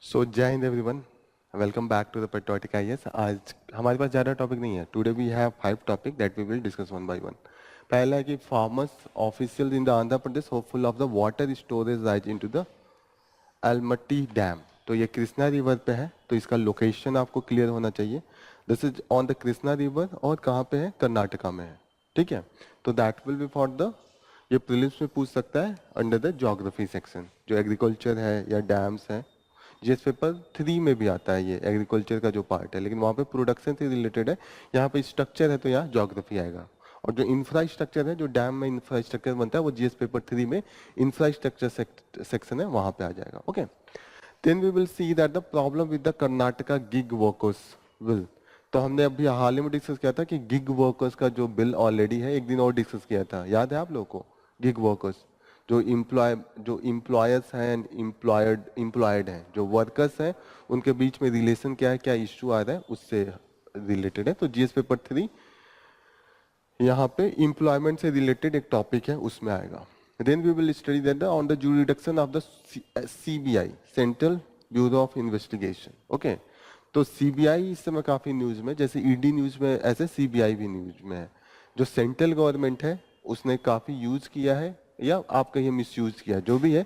So Jai Hind everyone, welcome back to the patriotic IAS. आज हमारे पास ज़्यादा टॉपिक नहीं है। Today we have 5 topic that we will discuss one by one. पहला है कि farmers official in the Andhra Pradesh hopeful of the water storage rise into the Almatti dam. तो ये कृष्णा रिवर पे है, तो इसका लोकेशन आपको क्लियर होना चाहिए। This is on the Krishna river और कहाँ पे है? कर्नाटका में है। ठीक है, तो that will be for the, ये प्रीलिम्स में पूछ सकता है अंडर द ज्योग्राफी सेक्शन। जो एग्रीकल्चर है या डैम्स है, जीएस पेपर 3 में भी आता है ये एग्रीकल्चर का जो पार्ट है, लेकिन वहाँ पे प्रोडक्शन से रिलेटेड है। यहाँ पे स्ट्रक्चर है तो यहाँ ज्योग्राफी आएगा। और जो इंफ्रास्ट्रक्चर है, जो डैम में इंफ्रास्ट्रक्चर बनता है, वो जीएस पेपर 3 में इंफ्रास्ट्रक्चर सेक्शन है, वहाँ पे आ जाएगा। Okay, then we will see that the problem with the Karnataka gig workers bill. तो हमने अभी हाल ही में डिस्कस किया था कि गिग वर्कर्स का जो बिल ऑलरेडी है, एक दिन और डिस्कस किया था, याद है आप लोगों को? गिग वर्कर्स जो इम्प्लॉयर्स हैं एंड इम्प्लॉयड हैं, जो वर्कर्स हैं, उनके बीच में रिलेशन क्या है, क्या इश्यू आ रहा है, उससे रिलेटेड है। तो जीएस पेपर 3 यहाँ पे एम्प्लॉयमेंट से रिलेटेड एक टॉपिक है, उसमें आएगा। Then we will study that on the jurisdiction of the CBI, central bureau of investigation. Okay, तो सीबीआई इस समय काफी न्यूज में, जैसे ईडी न्यूज में, ऐसे सीबीआई भी न्यूज में है। जो सेंट्रल गवर्नमेंट है उसने काफी यूज किया है, या आप कहिए मिसयूज किया, जो भी है।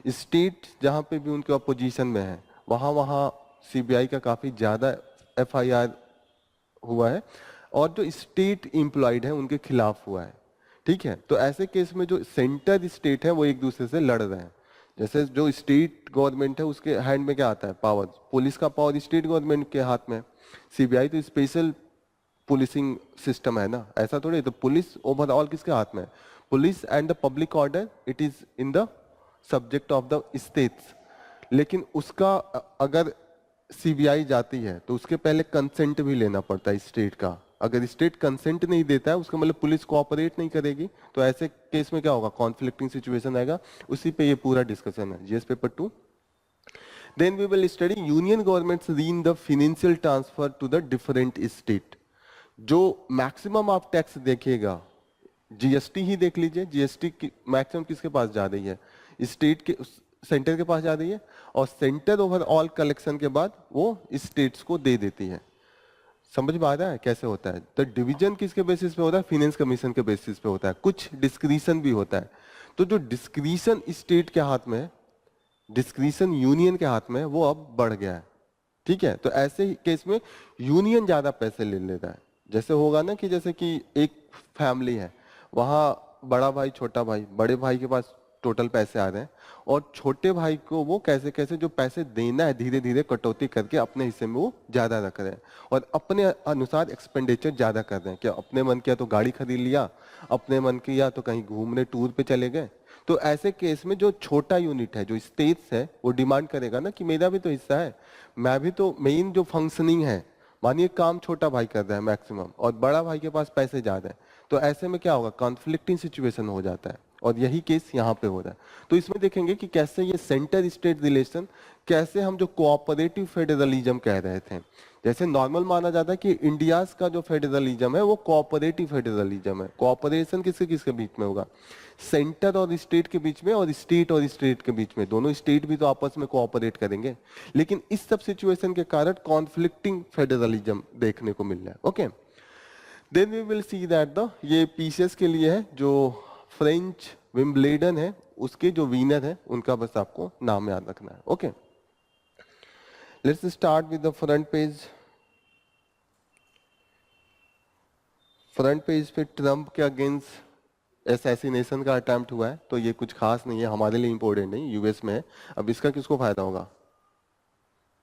स्टेट जहाँ पे भी उनके अपोजिशन में है, वहाँ वहाँ सीबीआई का काफी ज्यादा एफआईआर हुआ है, और जो स्टेट एम्प्लॉयड है उनके खिलाफ हुआ है। ठीक है, तो ऐसे केस में जो सेंटर स्टेट है वो एक दूसरे से लड़ रहे हैं। जैसे जो स्टेट गवर्नमेंट है उसके हैंड में क्या आता है? पावर। पुलिस का पावर स्टेट गवर्नमेंट के हाथ में। सीबीआई तो स्पेशल पुलिसिंग सिस्टम है ना, ऐसा थोड़ी। तो पुलिस ओवरऑल किसके हाथ में है? Police and the public order, it is in the subject of the states. लेकिन उसका अगर सीबीआई जाती है तो उसके पहले कंसेंट भी लेना पड़ता है स्टेट का। अगर स्टेट कंसेंट नहीं देता है, उसका मतलब पुलिस कोऑपरेट नहीं करेगी, तो ऐसे केस में क्या होगा? कॉन्फ्लिक्टिंग सिचुएशन आएगा। उसी पे ये पूरा डिस्कशन है GS paper 2। Then we will study union governments rein the financial transfer to the different state. जो मैक्सिमम आप टैक्स देखिएगा, जीएसटी ही देख लीजिए, जीएसटी मैक्सिमम किसके पास जा रही है? स्टेट के, सेंटर के पास जा रही है, और सेंटर ओवरऑल कलेक्शन के बाद वो स्टेट्स को दे देती है। समझ में आ रहा है कैसे होता है? तो डिवीजन किसके बेसिस पे होता है? फाइनेंस कमीशन के बेसिस पे होता है। कुछ डिस्क्रिशन भी होता है। तो जो डिस्क्रिशन स्टेट के हाथ में है, डिस्क्रिशन यूनियन के हाथ में है, वो अब बढ़ गया है। ठीक है, तो ऐसे ही केस में यूनियन ज्यादा पैसे ले लेता है। जैसे होगा ना कि जैसे कि एक फैमिली है, वहाँ बड़ा भाई छोटा भाई, बड़े भाई के पास टोटल पैसे आ रहे हैं, और छोटे भाई को वो कैसे कैसे जो पैसे देना है धीरे धीरे कटौती करके अपने हिस्से में वो ज्यादा रख रहे हैं, और अपने अनुसार एक्सपेंडिचर ज्यादा कर रहे हैं। क्या अपने मन किया तो गाड़ी खरीद लिया, अपने मन किया तो कहीं घूमने टूर पे चले गए। तो ऐसे केस में जो छोटा यूनिट है, जो स्टेट्स है, वो डिमांड करेगा ना कि मेरा भी तो हिस्सा है, मैं भी तो, मेन जो फंक्शनिंग है, मानिए काम छोटा भाई कर रहा है मैक्सिमम, और बड़ा भाई के पास पैसे ज्यादा है, तो ऐसे में क्या होगा? कॉन्फ्लिक्टिंग सिचुएशन हो जाता है, और यही केस यहाँ पे हो रहा है। तो इसमें देखेंगे कि कैसे ये सेंटर स्टेट रिलेशन, कैसे हम जो कोऑपरेटिव फेडरलिज्म कह रहे थे, जैसे नॉर्मल माना जाता है कि इंडिया का जो फेडरलिज्म है वो कोऑपरेटिव फेडरलिज्म है। कोऑपरेशन किसके किसके बीच में होगा? सेंटर और स्टेट के बीच में, और स्टेट और स्टेट के बीच में। दोनों स्टेट भी तो आपस में कोऑपरेट करेंगे, लेकिन इस सब सिचुएशन के कारण कॉन्फ्लिक्टिंग फेडरलिज्म देखने को मिल रहा है। Okay, then we will see that the, ये पीसीएस के लिए है, जो फ्रेंच विम्बलेडन है उसके जो विनर है उनका बस आपको नाम याद रखना है। Okay, let's start with the front page. Front page पे ट्रंप के अगेंस्ट असैसिनेशन का अटेम्प्ट हुआ है, तो ये कुछ खास नहीं है, हमारे लिए इंपॉर्टेंट नहीं, यूएस में है। अब इसका किसको फायदा होगा?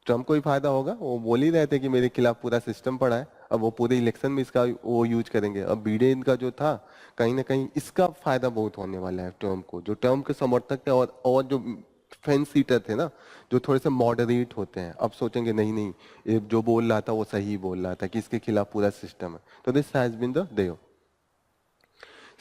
ट्रंप को ही फायदा होगा। वो बोल ही रहे थे कि मेरे खिलाफ पूरा सिस्टम पड़ा है, अब वो पूरे इलेक्शन में इसका वो यूज करेंगे। अब बिडेन का जो था, कहीं ना कहीं इसका फायदा बहुत होने वाला है ट्रंप को। जो ट्रंप के समर्थक थे और जो फेंस सीटर थे ना, जो थोड़े से मॉडरेट होते हैं, अब सोचेंगे नहीं नहीं, ये जो बोल रहा था वो सही बोल रहा था कि इसके खिलाफ पूरा सिस्टम है। तो this has been the day.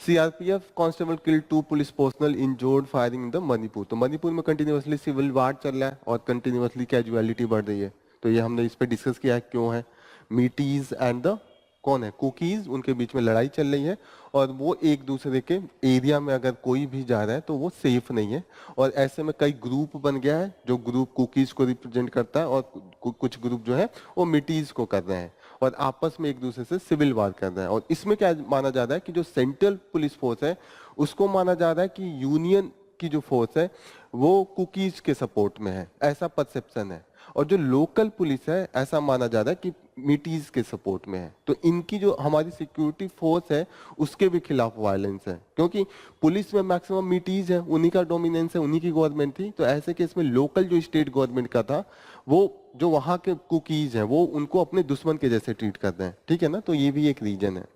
CRPF constable kill 2 police personnel injured firing in the Manipur. तो मणिपुर में कंटिन्यूअसली सिविल वार चल रहा है और कंटिन्यूअसली कैजुअलिटी बढ़ रही है। तो ये हमने इस पे डिस्कस किया है क्यों है। मीटीज एंड द कौन है, कुकीज, उनके बीच में लड़ाई चल रही है और वो एक दूसरे के एरिया में अगर कोई भी जा रहा है तो वो सेफ नहीं है। और ऐसे में कई ग्रुप बन गया है, जो ग्रुप कुकीज को रिप्रेजेंट करता है और कुछ ग्रुप जो है वो मिटीज को कर रहे हैं और आपस में एक दूसरे से सिविल वार कर रहे हैं। और इसमें क्या माना जा रहा है कि जो सेंट्रल पुलिस फोर्स है उसको माना जा रहा है कि यूनियन की जो फोर्स है वो कुकीज के सपोर्ट में है, ऐसा परसेप्शन है। और जो लोकल पुलिस है ऐसा माना जा रहा है कि मिटीज के सपोर्ट में है। तो इनकी जो हमारी सिक्योरिटी फोर्स है उसके भी खिलाफ वायलेंस है, क्योंकि पुलिस में मैक्सिमम मिटीज है, उन्हीं का डोमिनेंस है, उन्हीं की गवर्नमेंट थी। तो ऐसे केस में लोकल जो स्टेट गवर्नमेंट का था वो जो वहां के कुकीज हैं वो उनको अपने दुश्मन के जैसे ट्रीट करते हैं, ठीक है ना। तो ये भी एक रीजन है।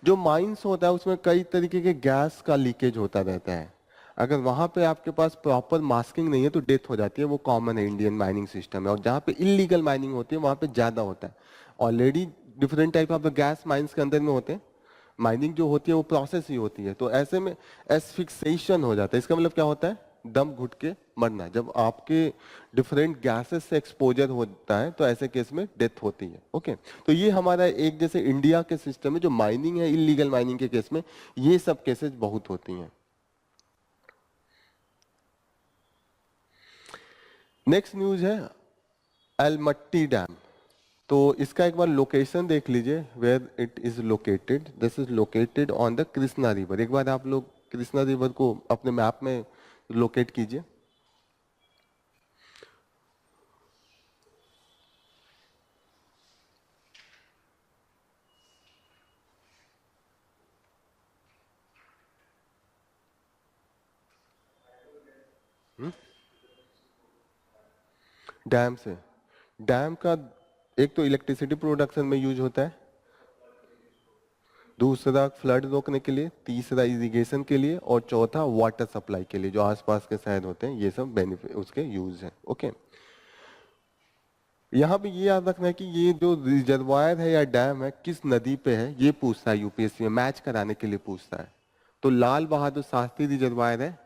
जो माइंस होता है उसमें कई तरीके के गैस का लीकेज होता रहता है। अगर वहां पे आपके पास प्रॉपर मास्किंग नहीं है तो डेथ हो जाती है, वो कॉमन है इंडियन माइनिंग सिस्टम में। और जहाँ पे इलीगल माइनिंग होती है वहां पे ज्यादा होता है। Already different type of gas mines के अंदर में होते हैं, माइनिंग जो होती है वो प्रोसेस ही होती है। तो ऐसे में एस्फिक्सेशन हो जाता है। इसका मतलब क्या होता है, दम घुट के मरना। जब आपके डिफरेंट गैसेस से एक्सपोजर होता है तो ऐसे केस में डेथ होती है। ओके, तो ये हमारा एक जैसे इंडिया के सिस्टम में जो माइनिंग है, इलीगल माइनिंग के केस में ये सब केसेस बहुत होती हैं। नेक्स्ट न्यूज है अलमट्टी डैम। तो इसका एक बार लोकेशन देख लीजिए, where it is located. This is located on the Krishna river. एक बार आप लोग कृष्णा रिवर को अपने मैप में लोकेट कीजिए। डैम से, डैम का एक तो इलेक्ट्रिसिटी प्रोडक्शन में यूज होता है, दूसरा फ्लड रोकने के लिए, तीसरा इरिगेशन के लिए और चौथा वाटर सप्लाई के लिए। जो आसपास के शहर होते हैं ये सब बेनिफिट उसके यूज है। ओके, यहाँ पे ये याद रखना है कि ये जो रिजर्वायर है या डैम है किस नदी पे है ये पूछता है यूपीएससी में, मैच कराने के लिए पूछता है। तो लाल बहादुर शास्त्री रिजर्वायर है,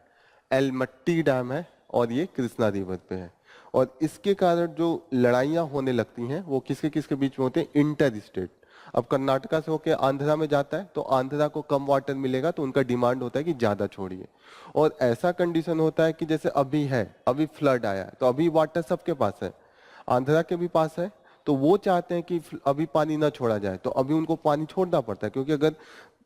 एलमट्टी डैम है और ये कृष्णा रिवर पे है। और इसके कारण जो लड़ाइयाँ होने लगती हैं वो किसके किसके बीच में होते हैं, इंटर स्टेट। अब कर्नाटका से होके आंध्रा में जाता है तो आंध्रा को कम वाटर मिलेगा तो उनका डिमांड होता है कि ज्यादा छोड़िए। और ऐसा कंडीशन होता है कि जैसे अभी है, अभी फ्लड आया है तो अभी वाटर सबके पास है, आंध्रा के भी पास है। तो वो चाहते हैं कि अभी पानी ना छोड़ा जाए, तो अभी उनको पानी छोड़ना पड़ता है, क्योंकि अगर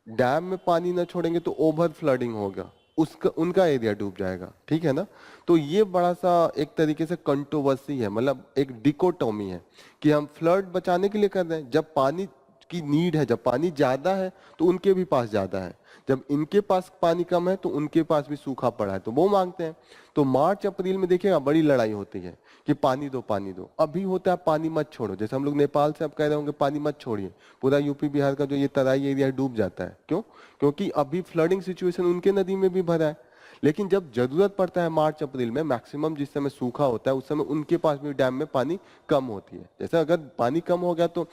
डैम में पानी ना छोड़ेंगे तो ओवर फ्लडिंग होगा, उसका उनका एरिया डूब जाएगा, ठीक है ना। तो ये बड़ा सा एक तरीके से कंट्रोवर्सी है, मतलब एक डिकोटोमी है कि हम फ्लड बचाने के लिए कर रहे हैं। जब पानी की नीड है, जब पानी ज्यादा है तो उनके भी पास ज्यादा है, जब इनके पास पानी कम है तो उनके पास भी सूखा पड़ा है तो वो मांगते हैं। तो मार्च अप्रैल में देखिएगा बड़ी लड़ाई होती है कि पानी दो पानी दो। अभी होता है पानी मत छोड़ो, जैसे हम लोग नेपाल से अब कह रहे होंगे पानी मत छोड़िए, पूरा यूपी बिहार का जो ये तराई एरिया डूब जाता है। क्यों? क्योंकि अभी फ्लडिंग सिचुएशन उनके नदी में भी भरा है। लेकिन जब जरूरत पड़ता है मार्च अप्रैल में, मैक्सिमम जिस समय सूखा होता है उस समय उनके पास भी डैम में पानी कम होती है। जैसे अगर पानी कम हो गया तो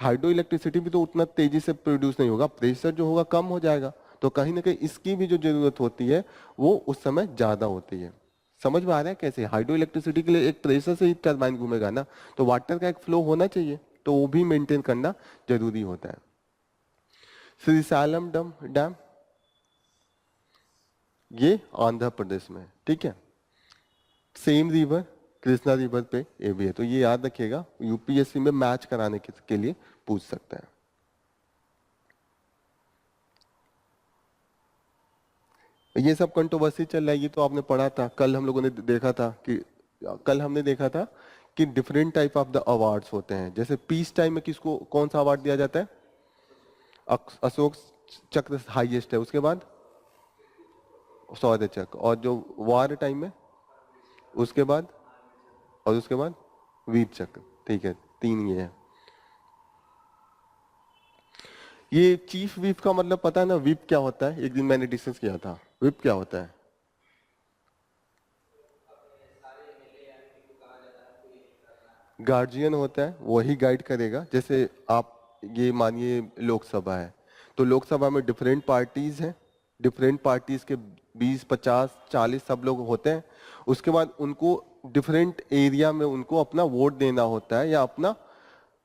हाइड्रो इलेक्ट्रिसिटी भी तो उतना तेजी से प्रोड्यूस नहीं होगा, प्रेशर जो होगा कम हो जाएगा। तो कहीं ना कहीं इसकी भी जो जरूरत होती है वो उस समय ज्यादा होती है। समझ में आ रहा है कैसे? हाइड्रो इलेक्ट्रिसिटी के लिए एक प्रेशर से ही टरबाइन घूमेगा ना, तो वाटर का एक फ्लो होना चाहिए, तो वो भी मेंटेन करना जरूरी होता है। श्रीशैलम डैम ये आंध्र प्रदेश में है, ठीक है। सेम रिवर कृष्णा रिवर पे ये भी है, तो ये याद रखिएगा, यूपीएससी में मैच कराने के लिए पूछ सकते हैं। ये सब कंट्रोवर्सी चल रहा है, ये तो आपने पढ़ा था, कल हम लोगों ने देखा था कि different type of the awards होते हैं। जैसे पीस टाइम में किसको कौन सा अवार्ड दिया जाता है, अशोक चक्र हाईएस्ट है, उसके बाद शौर्य चक्र, और जो वार टाइम में उसके बाद, और उसके बाद वीर चक्र, ठीक है, 3 ये है। ये चीफ व्हिप का मतलब पता है ना, व्हिप क्या होता है? एक दिन मैंने डिस्कस किया था, व्हिप क्या होता है? गार्जियन होता है, वही गाइड करेगा। जैसे आप ये मानिए लोकसभा है, तो लोकसभा में डिफरेंट पार्टीज हैं, डिफरेंट पार्टीज के 20 50 40 सब लोग होते हैं। उसके बाद उनको डिफरेंट एरिया में उनको अपना वोट देना होता है, या अपना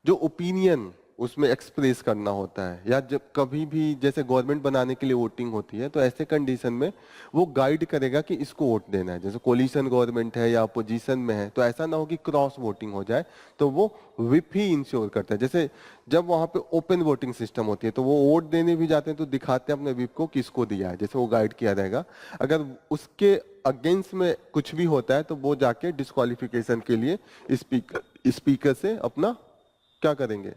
जो ओपिनियन उसमें एक्सप्रेस करना होता है, या जब कभी भी जैसे गवर्नमेंट बनाने के लिए वोटिंग होती है तो ऐसे कंडीशन में वो गाइड करेगा कि इसको वोट देना है। जैसे कोलिशन गवर्नमेंट है या अपोजिशन में है तो ऐसा ना हो कि क्रॉस वोटिंग हो जाए, तो वो व्हिप ही इंश्योर करता है। जैसे जब वहां पे ओपन वोटिंग सिस्टम होती है तो वो वोट देने भी जाते हैं तो दिखाते हैं अपने व्हिप को किसको दिया है, जैसे वो गाइड किया जाएगा। अगर उसके अगेंस्ट में कुछ भी होता है तो वो जाके डिस्क्वालिफिकेशन के लिए स्पीकर से अपना क्या करेंगे,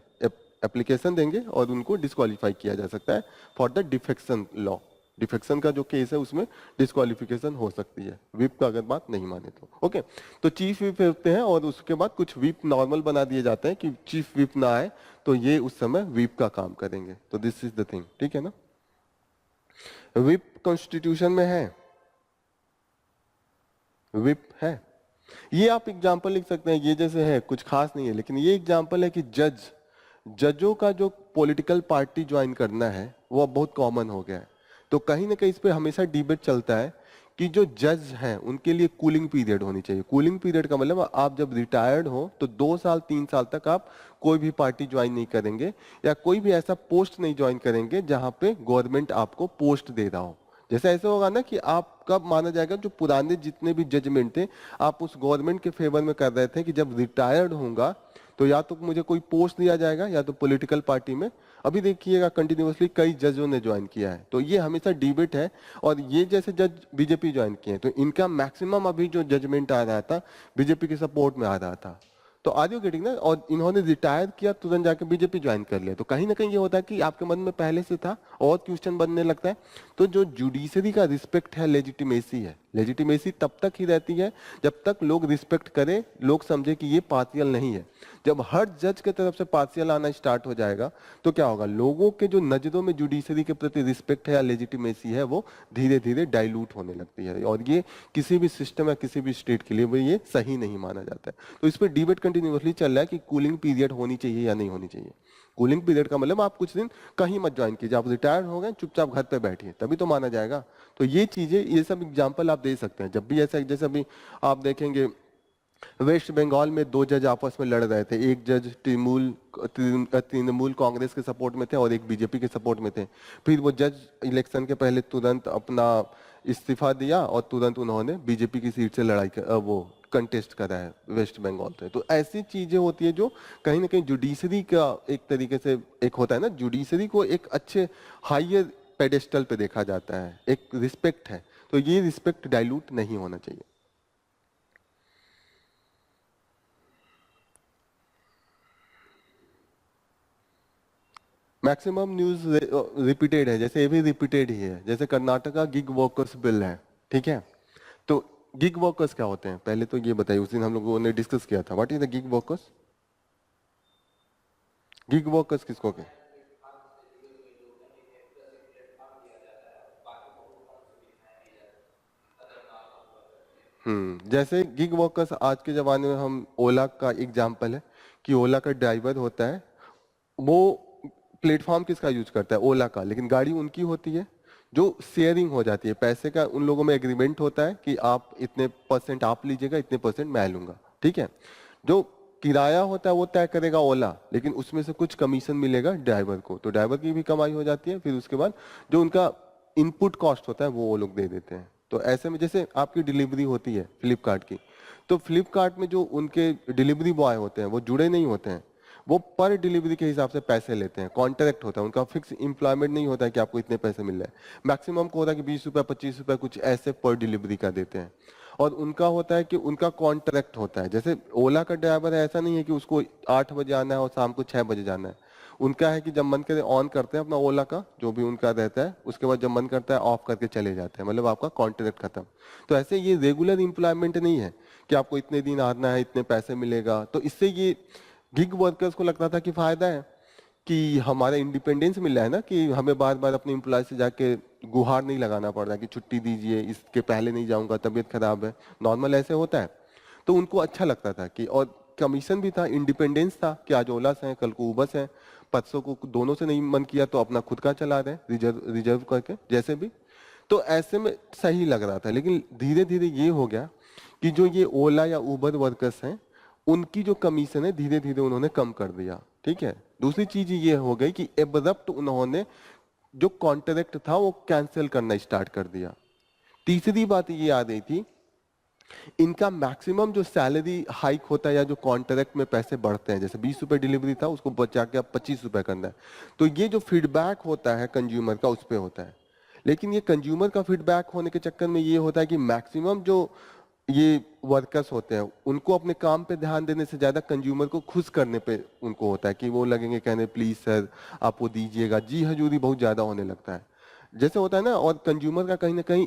एप्लीकेशन देंगे और उनको डिस्क्वालीफाई किया जा सकता है for the defection law. Defection का जो केस है उसमें डिस्क्वालिफिकेशन हो सकती है व्हिप का अगर बात नहीं माने तो। ओके, तो चीफ व्हिप होते हैं और उसके बाद कुछ व्हिप नॉर्मल बना दिए जाते हैं कि चीफ व्हिप ना आए तो ये उस समय व्हिप का काम करेंगे। तो दिस इज द थिंग, ठीक है ना। व्हिप कॉन्स्टिट्यूशन में है, व्हिप है। ये आप एग्जाम्पल लिख सकते हैं, ये जैसे है कुछ खास नहीं है, लेकिन ये एग्जाम्पल है कि जजों का जो पॉलिटिकल पार्टी ज्वाइन करना है वो अब बहुत कॉमन हो गया है। तो कहीं ना कहीं इस पे हमेशा डिबेट चलता है कि जो जज हैं उनके लिए कूलिंग पीरियड होनी चाहिए। कूलिंग पीरियड का मतलब आप जब रिटायर्ड हो तो 2 साल 3 साल तक आप कोई भी पार्टी ज्वाइन नहीं करेंगे या कोई भी ऐसा पोस्ट नहीं ज्वाइन करेंगे जहां पे गवर्नमेंट आपको पोस्ट दे रहा हो। जैसे ऐसे होगा ना कि आप कब माना जाएगा, जो पुराने जितने भी जजमेंट थे आप उस गवर्नमेंट के फेवर में कर रहे थे कि जब रिटायर्ड होऊंगा तो या तो मुझे कोई पोस्ट दिया जाएगा या तो पॉलिटिकल पार्टी में। अभी देखिएगा कंटिन्यूअसली कई जजों ने ज्वाइन किया है, तो ये हमेशा डिबेट है। और ये जैसे जज बीजेपी ज्वाइन किए हैं तो इनका मैक्सिमम अभी जो जजमेंट आ रहा था बीजेपी के सपोर्ट में आ रहा था। तो आर यू गेटिंग ना, और इन्होंने रिटायर किया तुरंत जाके बीजेपी ज्वाइन कर लिया। तो कहीं ना कहीं ये होता है कि आपके मन में पहले से था और क्वेश्चन बनने लगता है। तो जो जुडिशरी का रिस्पेक्ट है, लेजिटिमेसी है, लेजिटिमेसी तब तक ही रहती है जब तक लोग रिस्पेक्ट करें, लोग समझे कि ये पार्शियल नहीं है। जब हर जज के तरफ से पार्शियल आना स्टार्ट हो जाएगा तो क्या होगा, लोगों के जो नजरों में जुडिशरी के प्रति रिस्पेक्ट है या लेजिटिमेसी है वो धीरे धीरे डाइल्यूट होने लगती है। और ये किसी भी सिस्टम या किसी भी स्टेट के लिए भी ये सही नहीं माना जाता है। तो इस पर डिबेट कंटिन्यूअसली चल रहा है कि कूलिंग पीरियड होनी चाहिए या नहीं होनी चाहिए। कूलिंग पीरियड का मतलब आप कुछ दिन कहीं मत ज्वाइन कीजिए, आप रिटायर हो गए चुपचाप घर पे बैठिए तभी तो माना जाएगा। तो ये चीजें, ये सब एग्जाम्पल आप दे सकते हैं जब भी ऐसा, जैसे अभी आप देखेंगे वेस्ट बंगाल में 2 जज आपस में लड़ रहे थे। एक जज तृणमूल कांग्रेस के सपोर्ट में थे और एक बीजेपी के सपोर्ट में थे। फिर वो जज इलेक्शन के पहले तुरंत अपना इस्तीफा दिया और तुरंत उन्होंने बीजेपी की सीट से वो कंटेस्ट करा है वेस्ट बंगाल से। तो ऐसी चीजें होती है जो कहीं ना कहीं जुडिशरी का एक तरीके से एक होता है ना, जुडिशरी को एक अच्छे हायर पेडेस्टल पे देखा जाता है, एक रिस्पेक्ट है। तो ये रिस्पेक्ट डाइल्यूट नहीं होना चाहिए। मैक्सिमम न्यूज रिपीटेड है, जैसे ये भी रिपीटेड ही है। जैसे कर्नाटका गिग वर्कर्स बिल है, ठीक है। तो गिग वर्कर्स क्या होते हैं पहले तो ये बताइए, उस दिन हम लोगों ने डिस्कस किया था। What is the gig workers? Gig workers किसको के? जैसे गिग वर्कर्स आज के जमाने में हम ओला का एग्जांपल है कि ओला का ड्राइवर होता है, वो प्लेटफॉर्म किसका यूज करता है? ओला का, लेकिन गाड़ी उनकी होती है जो शेयरिंग हो जाती है। पैसे का उन लोगों में एग्रीमेंट होता है कि आप इतने परसेंट आप लीजिएगा, इतने परसेंट मैं लूंगा, ठीक है। जो किराया होता है वो तय करेगा ओला, लेकिन उसमें से कुछ कमीशन मिलेगा ड्राइवर को, तो ड्राइवर की भी कमाई हो जाती है। फिर उसके बाद जो उनका इनपुट कॉस्ट होता है वो लोग दे देते हैं। तो ऐसे में जैसे आपकी डिलीवरी होती है फ्लिपकार्ट की, तो फ्लिपकार्ट में जो उनके डिलीवरी बॉय होते हैं वो जुड़े नहीं होते हैं, वो पर डिलीवरी के हिसाब से पैसे लेते हैं। कॉन्ट्रैक्ट होता है उनका, फिक्स एम्प्लॉयमेंट नहीं होता है कि आपको इतने पैसे मिल रहे हैं। मैक्सिमम को होता है कि 20 रुपए 25 रुपए कुछ ऐसे पर डिलीवरी का देते हैं। और उनका होता है कि उनका कॉन्ट्रैक्ट होता है। जैसे ओला का ड्राइवर है, ऐसा नहीं है कि उसको 8 बजे आना है और शाम को 6 बजे जाना है। उनका है कि जब मन करे ऑन करते हैं अपना ओला का जो भी उनका रहता है, उसके बाद जब मन करता है ऑफ करके चले जाते हैं, मतलब आपका कॉन्ट्रैक्ट खत्म। तो ऐसे ये रेगुलर एम्प्लॉयमेंट नहीं है कि आपको इतने दिन आना है इतने पैसे मिलेगा। तो इससे ये गिग वर्कर्स को लगता था कि फायदा है कि हमारा इंडिपेंडेंस मिल रहा है ना, कि हमें बार बार अपने एम्प्लॉय से जाके गुहार नहीं लगाना पड़ रहा कि छुट्टी दीजिए, इसके पहले नहीं जाऊंगा, तबीयत खराब है, नॉर्मल ऐसे होता है। तो उनको अच्छा लगता था कि, और कमीशन भी था, इंडिपेंडेंस था कि आज ओला से है कल को उबर से है, परसों को दोनों से नहीं मन किया तो अपना खुद का चला रहे रिजर्व रिजर्व करके जैसे भी। तो ऐसे में सही लग रहा था। लेकिन धीरे धीरे ये हो गया कि जो ये ओला या उबर वर्कर्स हैं उनकी जो कमीशन है धीरे धीरे उन्होंने कम कर दिया, ठीक है। दूसरी चीज ये हो गई कि एब्रप्ट उन्होंने जो कॉन्ट्रैक्ट था वो कैंसिल करना स्टार्ट कर दिया। तीसरी बात ये आ रही थी, इनका मैक्सिमम जो सैलरी हाइक होता है या जो कॉन्ट्रैक्ट में पैसे बढ़ते हैं, जैसे 20 रुपए डिलीवरी था उसको बचा के अब 25 रुपए करना है, तो ये जो फीडबैक होता है कंज्यूमर का उस पर होता है। लेकिन ये कंज्यूमर का फीडबैक होने के चक्कर में ये होता है कि मैक्सिमम जो ये वर्कर्स होते हैं उनको अपने काम पे ध्यान देने से ज्यादा कंज्यूमर को खुश करने पे उनको होता है कि वो लगेंगे कहने प्लीज सर आप वो दीजिएगा, जी हजूरी बहुत ज्यादा होने लगता है जैसे होता है ना। और कंज्यूमर का कहीं ना कहीं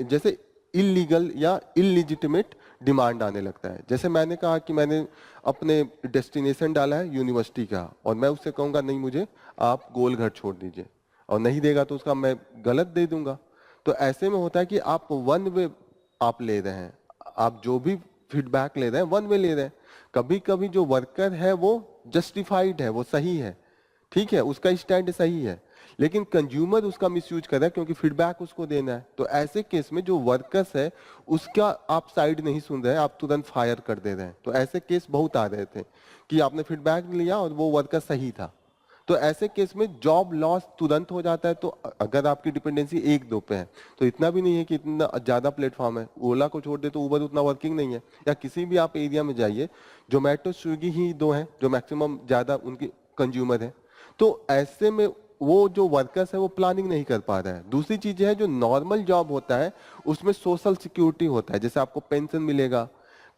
जैसे इलीगल या इलिजिटिमेट डिमांड आने लगता है। जैसे मैंने कहा कि मैंने अपने डेस्टिनेशन डाला है यूनिवर्सिटी का और मैं उससे कहूंगा नहीं मुझे आप गोलघर छोड़ दीजिए और नहीं देगा तो उसका मैं गलत दे दूंगा। तो ऐसे में होता है कि आप वन वे आप ले रहे हैं, आप जो भी फीडबैक ले रहे हैं वन वे ले रहे हैं। कभी कभी जो वर्कर है वो जस्टिफाइड है, वो सही है, ठीक है, उसका स्टैंड सही है, लेकिन कंज्यूमर उसका मिसयूज कर रहा है क्योंकि फीडबैक उसको देना है। तो ऐसे केस में जो वर्कर्स है उसका आप साइड नहीं सुन रहे हैं, आप तुरंत फायर कर दे रहे हैं। तो ऐसे केस बहुत आ रहे थे कि आपने फीडबैक लिया और वो वर्कर सही था, तो ऐसे केस में जॉब लॉस तुरंत हो जाता है। तो अगर आपकी डिपेंडेंसी एक दो पे है तो इतना भी नहीं है कि इतना ज्यादा प्लेटफॉर्म है, ओला को छोड़ दे तो उबर उतना वर्किंग नहीं है, या किसी भी आप एरिया में जाइए जोमेटो स्विगी ही दो हैं जो मैक्सिमम ज्यादा उनके कंज्यूमर है। तो ऐसे में वो जो वर्कर्स है वो प्लानिंग नहीं कर पा रहा है। दूसरी चीज है जो नॉर्मल जॉब होता है उसमें सोशल सिक्योरिटी होता है, जैसे आपको पेंशन मिलेगा,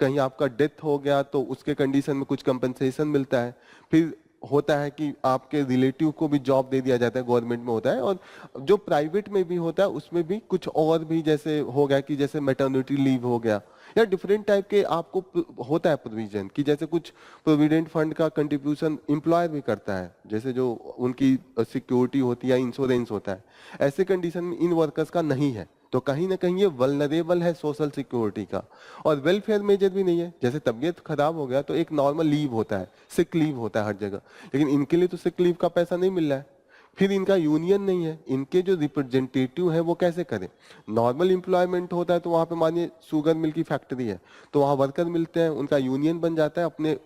कहीं आपका डेथ हो गया तो उसके कंडीशन में कुछ कंपनसेशन मिलता है, फिर होता है कि आपके रिलेटिव को भी जॉब दे दिया जाता है, गवर्नमेंट में होता है, और जो प्राइवेट में भी होता है उसमें भी कुछ और भी जैसे हो गया कि जैसे मैटरनिटी लीव हो गया या डिफरेंट टाइप के आपको होता है प्रोविजन कि जैसे कुछ प्रोविडेंट फंड का कंट्रीब्यूशन एम्प्लॉयर भी करता है, जैसे जो उनकी सिक्योरिटी होती है या इंश्योरेंस होता है। ऐसे कंडीशन में इन वर्कर्स का नहीं है, तो कहीं ना कहीं ये वल्नरेबल है सोशल सिक्योरिटी का। और वेलफेयर मेजर भी नहीं है, जैसे तबीयत खराब हो गया तो एक नॉर्मल लीव होता है, सिक लीव होता है हर जगह, लेकिन इनके लिए तो सिक लीव का पैसा नहीं मिल रहा है। फिर इनका यूनियन नहीं है, इनके जो रिप्रेजेंटेटिव है वो कैसे करें। नॉर्मल एम्प्लॉयमेंट होता है तो वहां पे मानिए शुगर मिल की फैक्ट्री है तो वहां वर्कर मिलते हैं, उनका यूनियन बन जाता है, अपने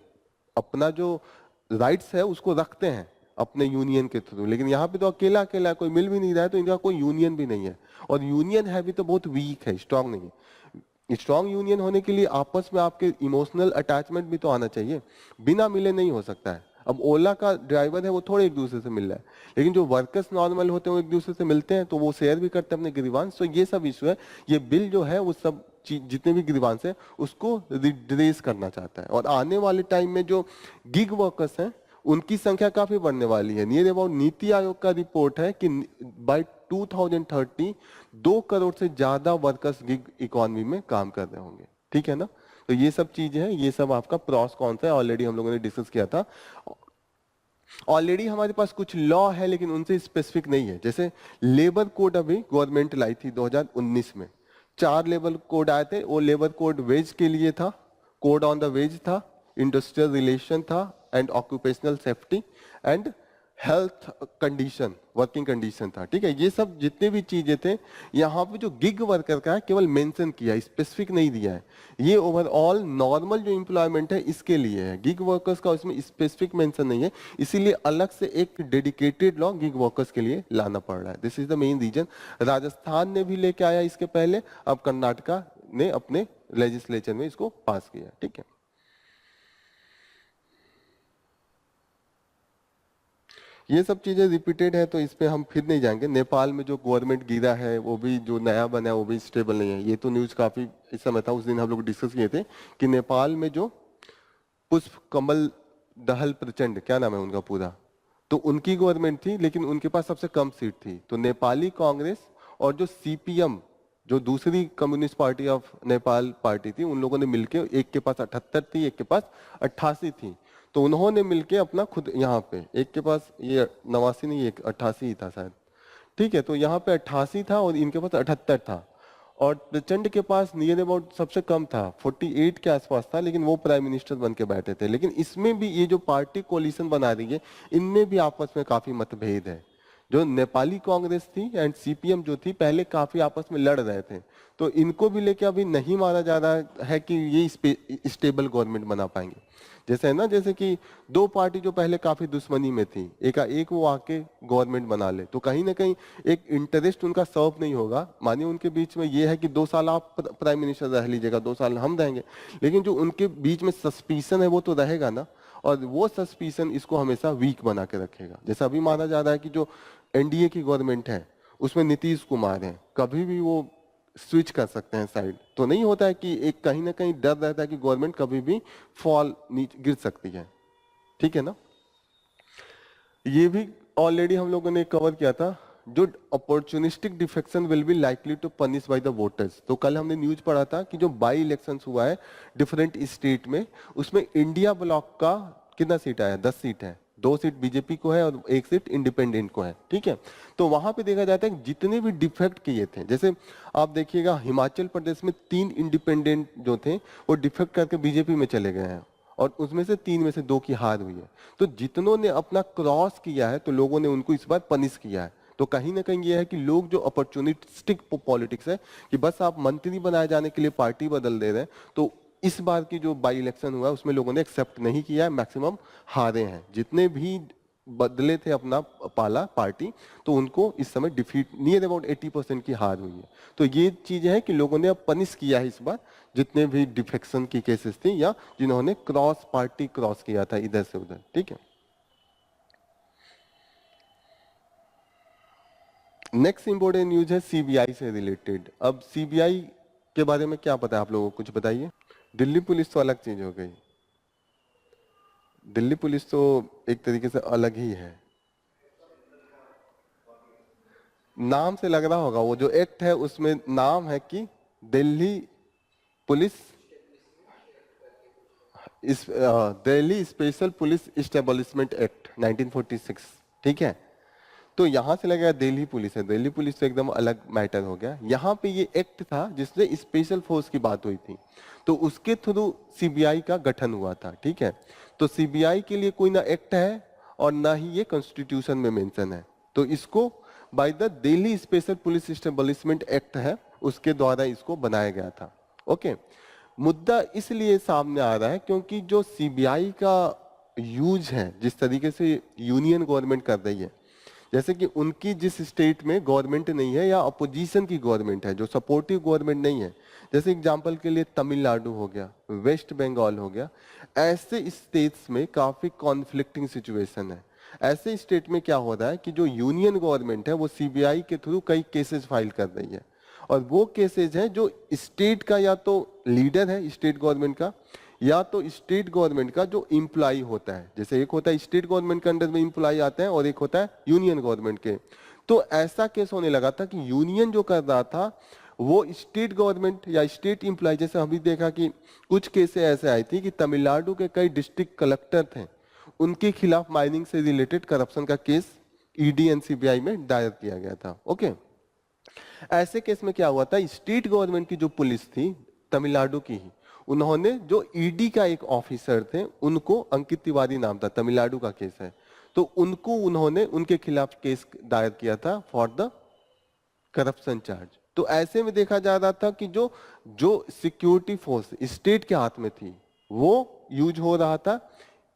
अपना जो राइट्स है उसको रखते हैं अपने यूनियन के थ्रू। लेकिन यहाँ पे तो अकेला अकेला कोई मिल भी नहीं रहा है तो इनका कोई यूनियन भी नहीं है, और यूनियन है भी तो बहुत वीक है, स्ट्रांग नहीं है। स्ट्रांग यूनियन होने के लिए आपस में आपके इमोशनल अटैचमेंट भी तो आना चाहिए, बिना मिले नहीं हो सकता है। अब ओला का ड्राइवर है वो थोड़े एक दूसरे से मिल रहा है, लेकिन जो वर्कर्स नॉर्मल होते हैं वो एक दूसरे से मिलते हैं तो वो शेयर भी करते हैं अपने ग्रीवांस। तो ये सब इशू है, ये बिल जो है वो सब जितने भी ग्रीवांस है उसको रिड्रेस करना चाहता है। और आने वाले टाइम में जो गिग वर्कर्स हैं उनकी संख्या काफी बढ़ने वाली है। नियर अबाउट नीति आयोग का रिपोर्ट है कि बाय 2030 2 करोड़ से ज्यादा वर्कर्स गिग इकोनॉमी में काम कर रहे होंगे, ठीक है ना। तो ये सब चीजें हैं, ये सब आपका प्रॉस कॉन्स है, ऑलरेडी हम लोगों ने डिस्कस किया था। ऑलरेडी हमारे पास कुछ लॉ है लेकिन उनसे स्पेसिफिक नहीं है। जैसे लेबर कोड अभी गवर्नमेंट लाई थी 2019 में, 4 लेबर कोड आए थे। वो लेबर कोड वेज के लिए था, कोड ऑन द वेज था, इंडस्ट्रियल रिलेशन था, and occupational safety and health condition, working condition था, ठीक है। ये सब जितने भी चीजें थे यहाँ पे जो गिग वर्कर का है केवल मेंशन किया है, स्पेसिफिक नहीं दिया है। ये ओवरऑल नॉर्मल जो एम्प्लॉयमेंट है इसके लिए है, गिग वर्कर्स का उसमें स्पेसिफिक मेंशन नहीं है, इसीलिए अलग से एक डेडिकेटेड लॉ गिग वर्कर्स के लिए लाना पड़ रहा है। This is the main reason. Rajasthan ने भी लेके आया इसके पहले, अब कर्नाटका ने अपने लेजिस्लेचर में इसको पास किया, ठीक है। ये सब चीजें रिपीटेड है तो इस पे हम फिर नहीं जाएंगे। नेपाल में जो गवर्नमेंट गिरा है वो भी जो नया बना है वो भी स्टेबल नहीं है। ये तो न्यूज काफी इस समय था, उस दिन हम लोग डिस्कस किए थे कि नेपाल में जो पुष्प कमल दहल प्रचंड, क्या नाम है उनका पूरा, तो उनकी गवर्नमेंट थी लेकिन उनके पास सबसे कम सीट थी। तो नेपाली कांग्रेस और जो सीपीएम जो दूसरी communist party of Nepal party थी, उन लोगों ने मिलकर, एक के पास 78 थी एक के पास 88 थी, तो उन्होंने मिलके अपना खुद यहाँ पे, एक के पास ये 89 नहीं, एक 88 ही था शायद, ठीक है। तो यहाँ पे 88 था और इनके पास 78 था, और प्रचंड के पास नियर अबाउट सबसे कम था, 48 के आसपास था, लेकिन वो प्राइम मिनिस्टर बन के बैठे थे। लेकिन इसमें भी ये जो पार्टी कोलिशन बना रही है इनमें भी आपस में काफी मतभेद है। जो नेपाली कांग्रेस थी एंड सीपीएम जो थी पहले काफी आपस में लड़ रहे थे, तो इनको भी लेके अभी नहीं माना जा रहा है कि ये स्टेबल गवर्नमेंट बना पाएंगे। जैसे है ना, जैसे कि दो पार्टी जो पहले काफी दुश्मनी में थी, एक वो आके गवर्नमेंट बना ले, तो कहीं ना कहीं एक इंटरेस्ट उनका सर्व नहीं होगा। मानिए उनके बीच में ये है कि 2 साल आप प्राइम मिनिस्टर रह लीजिएगा, 2 साल हम रहेंगे, लेकिन जो उनके बीच में सस्पिशन है वो तो रहेगा ना, और वो सस्पिशन इसको हमेशा वीक बना के रखेगा। जैसा अभी माना जा रहा है कि जो एनडीए की गवर्नमेंट है उसमें नीतीश कुमार है, कभी भी वो स्विच कर सकते हैं साइड, तो नहीं होता है कि एक कहीं ना कहीं डर रहता है कि गवर्नमेंट कभी भी फॉल नीचे गिर सकती है, ठीक है ना। ये भी ऑलरेडी हम लोगों ने कवर किया था, जो opportunistic defection will be likely to punish by the voters. तो कल हमने न्यूज पढ़ा था कि जो बाई इलेक्शंस हुआ है डिफरेंट स्टेट में, उसमें इंडिया ब्लॉक का कितना सीट आया, 10 सीट है, 2 सीट बीजेपी को है और 1 सीट इंडिपेंडेंट को है, ठीक है। तो वहां पे देखा जाता है कि जितने भी डिफेक्ट किए थे, जैसे आप देखिएगा हिमाचल प्रदेश में 3 इंडिपेंडेंट जो थे वो डिफेक्ट करके बीजेपी में चले गए हैं, और उसमें से 3 में से 2 की हार हुई है। तो जितनों ने अपना क्रॉस किया है तो लोगों ने उनको इस बार पनिश किया है। तो कहीं ना कहीं ये है कि लोग जो अपॉर्चुनिस्टिक पॉलिटिक्स है कि बस आप मंत्री बनाए जाने के लिए पार्टी बदल दे रहे हैं, तो इस बार की जो बाई इलेक्शन हुआ है उसमें लोगों ने एक्सेप्ट नहीं किया है, मैक्सिमम हारे हैं। जितने भी बदले थे अपना पाला पार्टी, तो उनको इस समय डिफीट नियर अबाउट 80% की हार हुई है। तो ये चीज है कि लोगों ने अब पनिश किया है इस बार जितने भी डिफेक्शन की केसेस थी या जिन्होंने क्रॉस पार्टी क्रॉस किया था इधर से उधर, ठीक है। नेक्स्ट इंपॉर्टेंट न्यूज है सीबीआई से रिलेटेड। अब सीबीआई के बारे में क्या पता है आप लोगों को, कुछ बताइए। दिल्ली पुलिस तो अलग चीज हो गई, दिल्ली पुलिस तो एक तरीके से अलग ही है। नाम से लग रहा होगा, वो जो एक्ट है उसमें नाम है कि दिल्ली पुलिस, इस Delhi special police establishment act 1946, ठीक है। तो यहां से लगेगा दिल्ली पुलिस है, दिल्ली पुलिस तो एकदम अलग मैटर हो गया। यहाँ पे ये एक्ट था जिसमें स्पेशल फोर्स की बात हुई थी, तो उसके थ्रू सीबीआई का गठन हुआ था, ठीक है। तो सीबीआई के लिए कोई ना एक्ट है और ना ही ये कॉन्स्टिट्यूशन में मेंशन है, तो इसको by the Delhi special police establishment act है उसके द्वारा इसको बनाया गया था, ओके। मुद्दा इसलिए सामने आ रहा है क्योंकि जो सीबीआई का यूज है जिस तरीके से यूनियन गवर्नमेंट कर रही है, जैसे कि उनकी जिस स्टेट में गवर्नमेंट नहीं है या अपोजिशन की गवर्नमेंट है, जो सपोर्टिव गवर्नमेंट नहीं है, जैसे एग्जांपल के लिए तमिलनाडु हो गया, वेस्ट बंगाल हो गया, ऐसे स्टेट्स में काफी कॉन्फ्लिक्टिंग सिचुएशन है। ऐसे स्टेट में क्या हो रहा है कि जो यूनियन गवर्नमेंट है वो सीबीआई के थ्रू कई केसेस फाइल कर रही है, और वो केसेज हैं जो स्टेट का या तो लीडर है स्टेट गवर्नमेंट का, या तो स्टेट गवर्नमेंट का जो इम्प्लाई होता है। जैसे एक होता है स्टेट गवर्नमेंट के अंडर में इम्प्लाई आते हैं और एक होता है यूनियन गवर्नमेंट के। तो ऐसा केस होने लगा था कि यूनियन जो कर रहा था वो स्टेट गवर्नमेंट या स्टेट इम्प्लाई, जैसे अभी देखा कि कुछ केसेस ऐसे आई थी कि तमिलनाडु के कई डिस्ट्रिक्ट कलेक्टर थे, उनके खिलाफ माइनिंग से रिलेटेड करप्शन का केस ईडी एंड सीबीआई में दायर किया गया था, ओके। ऐसे केस में क्या हुआ था, स्टेट गवर्नमेंट की जो पुलिस थी तमिलनाडु की ही, उन्होंने जो ईडी का एक ऑफिसर थे उनको, अंकित तिवारी नाम था, तमिलनाडु का केस है, तो उनको उन्होंने उनके खिलाफ केस दायर किया था फॉर द करप्शन चार्ज। तो ऐसे में देखा जा रहा था कि जो जो सिक्योरिटी फोर्स स्टेट के हाथ में थी वो यूज हो रहा था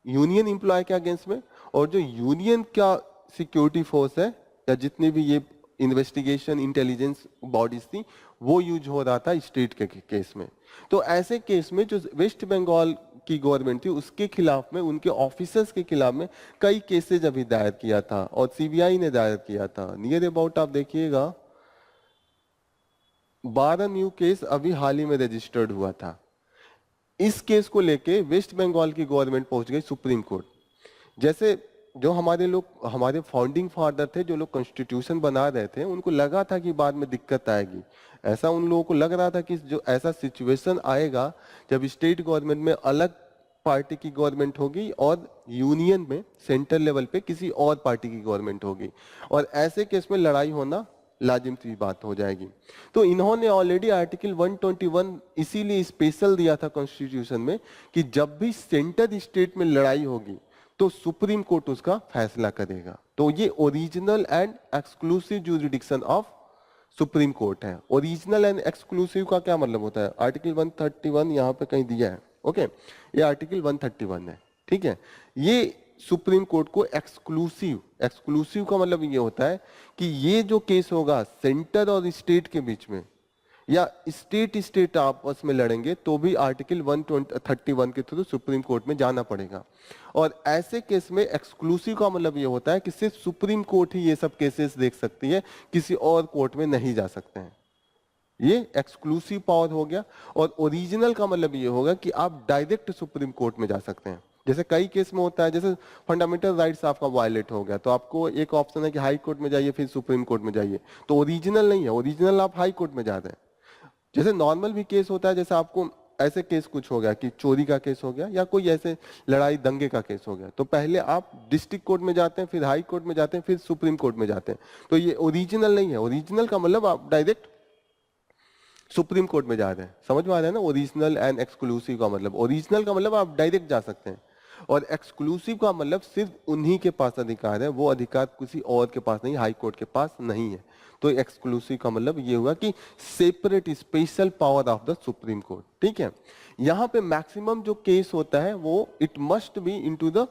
यूनियन एम्प्लॉय के अगेंस्ट में, और जो यूनियन का सिक्योरिटी फोर्स है या जितने भी ये इन्वेस्टिगेशन इंटेलिजेंस बॉडीज थी वो यूज हो रहा था स्टेट के केस में। तो ऐसे केस में जो वेस्ट बंगाल की गवर्नमेंट थी उसके खिलाफ में, उनके ऑफिसर्स के खिलाफ में कई केसेज अभी दायर किया था और सीबीआई ने दायर किया था। नियर अबाउट आप देखिएगा 12 न्यू केस अभी हाल ही में रजिस्टर्ड हुआ था। इस केस को लेके वेस्ट बंगाल की गवर्नमेंट पहुंच गई सुप्रीम कोर्ट। जैसे जो हमारे लोग, हमारे फाउंडिंग फादर थे, जो लोग कॉन्स्टिट्यूशन बना रहे थे, उनको लगा था कि बाद में दिक्कत आएगी। ऐसा उन लोगों को लग रहा था कि जो ऐसा सिचुएशन आएगा जब स्टेट गवर्नमेंट में अलग पार्टी की गवर्नमेंट होगी और यूनियन में सेंट्रल लेवल पे किसी और पार्टी की गवर्नमेंट होगी, और ऐसे केस में लड़ाई होना लाजिम सी बात हो जाएगी। तो इन्होंने ऑलरेडी आर्टिकल 121 इसीलिए स्पेशल दिया था कॉन्स्टिट्यूशन में कि जब भी सेंटर स्टेट में लड़ाई होगी तो तो सुप्रीम कोर्ट उसका फैसला करेगा। तो ये original and exclusive jurisdiction of supreme court है। ओरिजिनल एंड एक्सक्लूसिव का क्या मतलब होता है? आर्टिकल 131 यहाँ पे कहीं दिया है, ओके, ये आर्टिकल 131 है, ठीक है। ये सुप्रीम कोर्ट को एक्सक्लूसिव, एक्सक्लूसिव का मतलब ये होता है कि ये जो केस होगा सेंटर और स्टेट के बीच में, या स्टेट स्टेट आपस में लड़ेंगे, तो भी आर्टिकल 131 के थ्रू सुप्रीम कोर्ट में जाना पड़ेगा। और ऐसे केस में एक्सक्लूसिव का मतलब ये होता है कि सिर्फ सुप्रीम कोर्ट ही ये सब केसेस देख सकती है, किसी और कोर्ट में नहीं जा सकते हैं। ये एक्सक्लूसिव पावर हो गया। और ओरिजिनल का मतलब ये होगा कि आप डायरेक्ट सुप्रीम कोर्ट में जा सकते हैं। जैसे कई केस में होता है, जैसे फंडामेंटल राइट्स आपका वायलेट हो गया, तो आपको एक ऑप्शन है कि हाई कोर्ट में जाइए फिर सुप्रीम कोर्ट में जाइए, तो ओरिजिनल नहीं है, ओरिजिनल आप हाई कोर्ट में जा रहे हैं। जैसे नॉर्मल भी केस होता है, जैसे आपको ऐसे केस कुछ हो गया कि चोरी का केस हो गया या कोई ऐसे लड़ाई दंगे का केस हो गया, तो पहले आप डिस्ट्रिक्ट कोर्ट में जाते हैं, फिर हाई कोर्ट में जाते हैं, फिर सुप्रीम कोर्ट में जाते हैं। तो ये ओरिजिनल नहीं है। ओरिजिनल का मतलब आप डायरेक्ट सुप्रीम कोर्ट में जा रहे हैं। समझ में आ रहा है ना? ओरिजिनल एंड एक्सक्लूसिव का मतलब, ओरिजिनल का मतलब आप डायरेक्ट जा सकते हैं, और एक्सक्लूसिव का मतलब सिर्फ उन्हीं के पास अधिकार है, वो अधिकार किसी और के पास नहीं, हाई कोर्ट के पास नहीं है। तो एक्सक्लूसिव का मतलब ये हुआ कि separate special power of the supreme court, ठीक है। यहाँ पे मैक्सिमम जो केस होता है वो it must be into the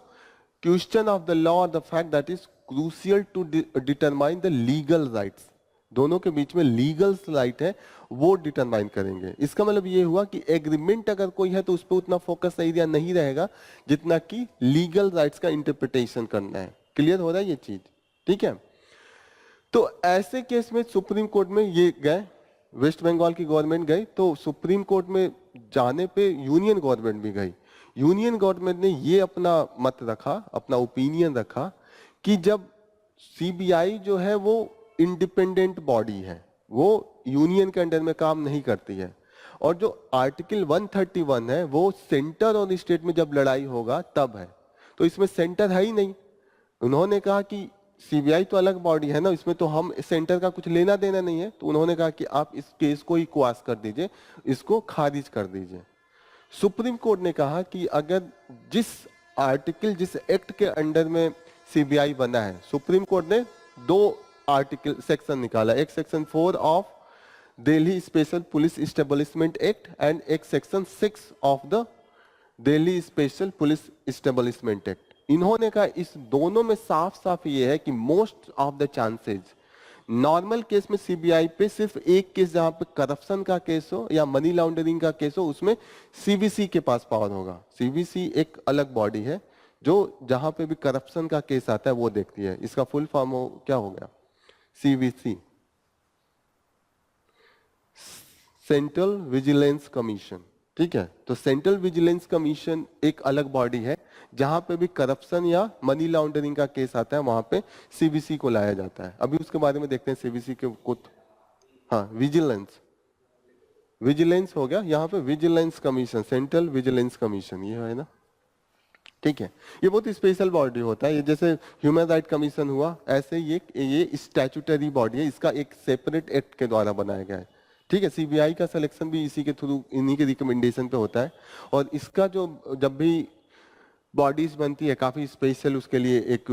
question of the law, the fact that is crucial to determine the legal rights. दोनों के बीच में लीगल राइट है, वो डिटरमाइन करेंगे। इसका मतलब ये हुआ कि एग्रीमेंट अगर कोई है तो उस पर उतना फोकस एरिया नहीं रहेगा जितना कि लीगल राइट्स का इंटरप्रिटेशन करना है। क्लियर हो रहा है ये चीज? ठीक है। तो ऐसे केस में सुप्रीम कोर्ट में ये गए, वेस्ट बंगाल की गवर्नमेंट गई, तो सुप्रीम कोर्ट में जाने पे यूनियन गवर्नमेंट भी गई। यूनियन गवर्नमेंट ने ये अपना मत रखा, अपना ओपिनियन रखा कि जब सीबीआई जो है वो इंडिपेंडेंट बॉडी है, वो यूनियन के अंडर में काम नहीं करती है, और जो आर्टिकल 131 है वो सेंटर और स्टेट में जब लड़ाई होगा तब है, तो इसमें सेंटर है ही नहीं। उन्होंने कहा कि सीबीआई तो अलग बॉडी है ना, इसमें तो हम सेंटर का कुछ लेना देना नहीं है, तो उन्होंने कहा कि आप इस केस को ही क्वाश कर दीजिए, इसको खारिज कर दीजिए। सुप्रीम कोर्ट ने कहा कि अगर जिस आर्टिकल, जिस एक्ट के अंडर में सीबीआई बना है, सुप्रीम कोर्ट ने दो आर्टिकल सेक्शन निकाला, एक section 4 of Delhi special police establishment act and एक section 6 of the Delhi special police establishment act. इन्होंने कहा इस दोनों में साफ साफ ये है कि most of the chances, normal case में सीबीआई पे सिर्फ एक केस जहां पे करप्शन का केस हो या मनी लॉन्ड्रिंग का केस हो, उसमें सीवीसी के पास पावर होगा। सीवीसी एक अलग बॉडी है जो जहां पे भी करप्शन का केस आता है वो देखती है। इसका फुल फॉर्म हो क्या हो गया? CVC, central vigilance commission. ठीक है, तो सेंट्रल विजिलेंस कमीशन एक अलग बॉडी है, जहां पे भी करप्शन या मनी लॉन्ड्रिंग का केस आता है वहां पे सीवीसी को लाया जाता है। अभी उसके बारे में देखते हैं सीवीसी के कुछ। हाँ, विजिलेंस, विजिलेंस हो गया, यहाँ पे vigilance commission, central vigilance commission ये है ना। ठीक है, ये बहुत स्पेशल बॉडी होता है, ये जैसे ह्यूमन राइट कमीशन हुआ, ऐसे ये स्टैट्यूटरी बॉडी है, इसका एक सेपरेट एक्ट के द्वारा बनाया गया है। ठीक है, सीबीआई का सिलेक्शन भी इसी के थ्रू, इन्हीं के रिकमेंडेशन पे होता है, और इसका जो जब भी बॉडीज बनती है काफी स्पेशल, उसके लिए एक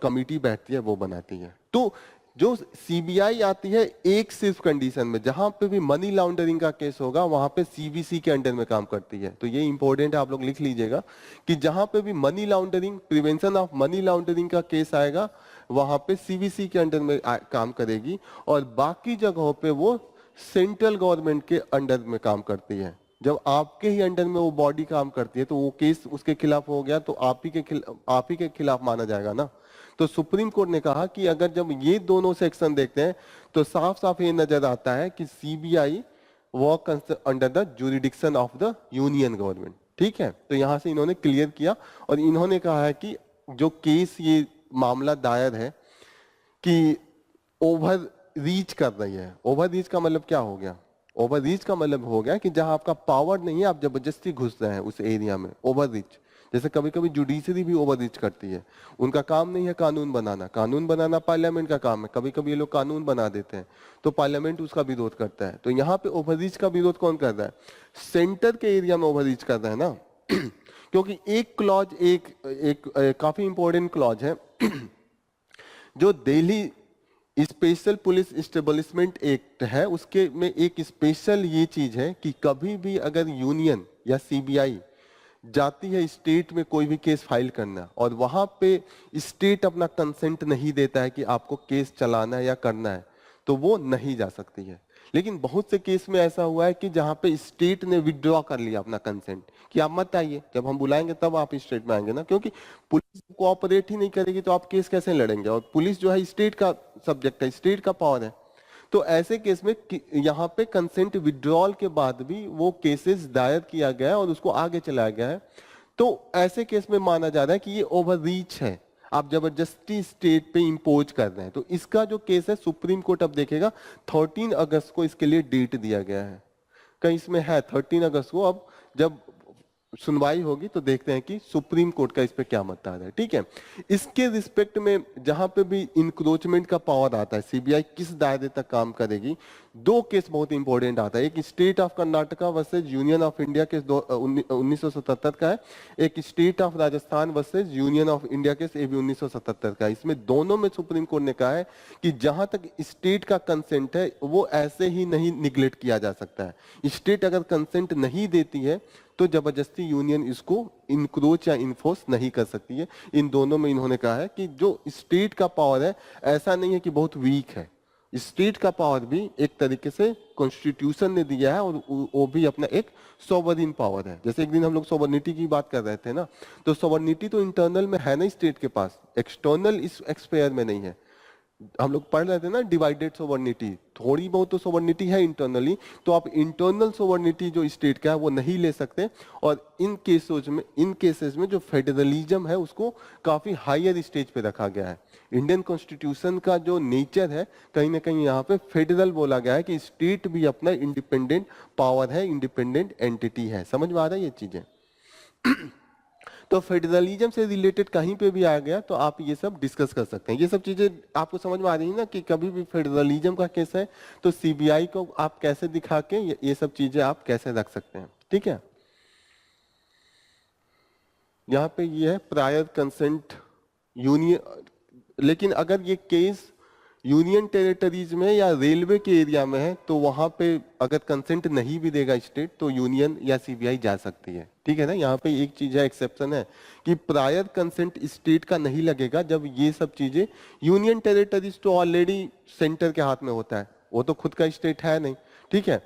कमिटी बैठती है, वो बनाती है। तो जो सीबीआई आती है एक सिर्फ कंडीशन में, जहां पे भी मनी लॉन्ड्रिंग का केस होगा वहां पे सीवीसी के अंडर में काम करती है। तो ये इंपॉर्टेंट है, आप लोग लिख लीजिएगा कि जहां पे भी money laundering, prevention of money laundering का केस आएगा वहां पे सीवीसी के अंडर में काम करेगी, और बाकी जगहों पे वो सेंट्रल गवर्नमेंट के अंडर में काम करती है। जब आपके ही अंडर में वो बॉडी काम करती है तो वो केस उसके खिलाफ हो गया तो आप ही के खिलाफ माना जाएगा ना। तो सुप्रीम कोर्ट ने कहा कि अगर जब ये दोनों सेक्शन देखते हैं तो साफ साफ ये नजर आता है कि CBI work under the jurisdiction of the union government. ठीक है, तो यहां से इन्होंने क्लियर किया, और इन्होंने कहा है कि जो केस ये मामला दायर है कि ओवर रीच कर रही है। ओवर रीच का मतलब क्या हो गया? ओवर रीच का मतलब हो गया कि जहां आपका पावर नहीं है आप जबरदस्ती घुस रहे हैं उस एरिया में, ओवर रीच। जैसे कभी कभी जुडिशरी भी ओवर रीच करती है, उनका काम नहीं है कानून बनाना, कानून बनाना पार्लियामेंट का काम है, कभी कभी ये लोग कानून बना देते हैं तो पार्लियामेंट उसका विरोध करता है। तो यहाँ पे ओवर रीच का विरोध कौन कर रहा है? सेंटर के एरिया में ओवर रीच कर रहा है ना क्योंकि एक क्लॉज काफी इंपॉर्टेंट क्लॉज है जो Delhi special police establishment act है, उसके में एक स्पेशल ये चीज है कि कभी भी अगर यूनियन या सीबीआई जाती है स्टेट में कोई भी केस फाइल करना और वहां पे स्टेट अपना कंसेंट नहीं देता है कि आपको केस चलाना है या करना है, तो वो नहीं जा सकती है। लेकिन बहुत से केस में ऐसा हुआ है कि जहां पे स्टेट ने विड्रॉ कर लिया अपना कंसेंट कि आप मत आइए, जब हम बुलाएंगे तब आप स्टेट में आएंगे ना, क्योंकि पुलिस कोऑपरेट ही नहीं करेगी तो आप केस कैसे लड़ेंगे, और पुलिस जो है स्टेट का सब्जेक्ट है, स्टेट का पावर है। तो ऐसे केस में यहाँ पे कंसेंट विड्रॉल के बाद भी वो केसेस दायर किया गया है और उसको आगे चलाया गया है। तो ऐसे केस में माना जा रहा है कि ये ओवर रीच है, आप जबरदस्ती स्टेट पे इंपोज कर रहे हैं। तो इसका जो केस है सुप्रीम कोर्ट अब देखेगा। 13 अगस्त को इसके लिए डेट दिया गया है, कहीं इसमें है 13 अगस्त को। अब जब सुनवाई होगी तो देखते हैं कि सुप्रीम कोर्ट का इस पे क्या मत आ रहा है। ठीक है, इसके रिस्पेक्ट में जहां पे भी इंक्रोचमेंट का पावर आता है, सीबीआई किस दायरे तक काम करेगी, दो केस बहुत इंपॉर्टेंट आता है। एक state of Karnataka versus union of India case 1977 का है, एक state of Rajasthan versus union of India case ये भी 1977 का है। इसमें दोनों में सुप्रीम कोर्ट ने कहा है कि जहां तक स्टेट का कंसेंट है वो ऐसे ही नहीं निग्लेक्ट किया जा सकता है। स्टेट अगर कंसेंट नहीं देती है तो जबरदस्ती यूनियन इसको इनक्रोच या इन्फोर्स नहीं कर सकती है। इन दोनों में इन्होंने कहा है कि जो स्टेट का पावर है ऐसा नहीं है कि बहुत वीक है, स्टेट का पावर भी एक तरीके से कॉन्स्टिट्यूशन ने दिया है और वो भी अपना एक सोवरेन पावर है। जैसे एक दिन हम लोग सोवरेनिटी की बात कर रहे थे ना, तो सोवरेनिटी तो इंटरनल में है ना स्टेट के पास, एक्सटर्नल इस एक्सपेयर में नहीं है। हम लोग पढ़ रहे थे ना डिवाइडेड सोवर्निटी, थोड़ी बहुत तो सोवर्निटी है इंटरनली, तो आप इंटरनल सोवर्निटी जो स्टेट का है वो नहीं ले सकते। और इन केसेस में जो फेडरलिज्म है उसको काफी हायर स्टेज पे रखा गया है। इंडियन कॉन्स्टिट्यूशन का जो नेचर है कहीं ना कहीं यहाँ पे फेडरल बोला गया है कि स्टेट भी अपना इंडिपेंडेंट पावर है, इंडिपेंडेंट एंटिटी है। समझ में आ रहा है ये चीजें? तो फेडरलिज्म से रिलेटेड कहीं पे भी आ गया तो आप ये सब डिस्कस कर सकते हैं। ये सब चीजें आपको समझ में आ रही है ना कि कभी भी फेडरलिज्म का केस है तो सीबीआई को आप कैसे दिखा के ये सब चीजें आप कैसे रख सकते हैं। ठीक है, यहाँ पे ये है प्रायर कंसेंट यूनियन। लेकिन अगर ये केस यूनियन टेरिटरीज में या रेलवे के एरिया में है तो वहां पे अगर कंसेंट नहीं भी देगा स्टेट तो यूनियन या सीबीआई जा सकती है। ठीक है ना, यहाँ पे एक चीज है, एक्सेप्शन है कि प्रायर कंसेंट स्टेट का नहीं लगेगा जब ये सब चीजें यूनियन टेरिटरीज तो ऑलरेडी सेंटर के हाथ में होता है, वो तो खुद का स्टेट है नहीं। ठीक है,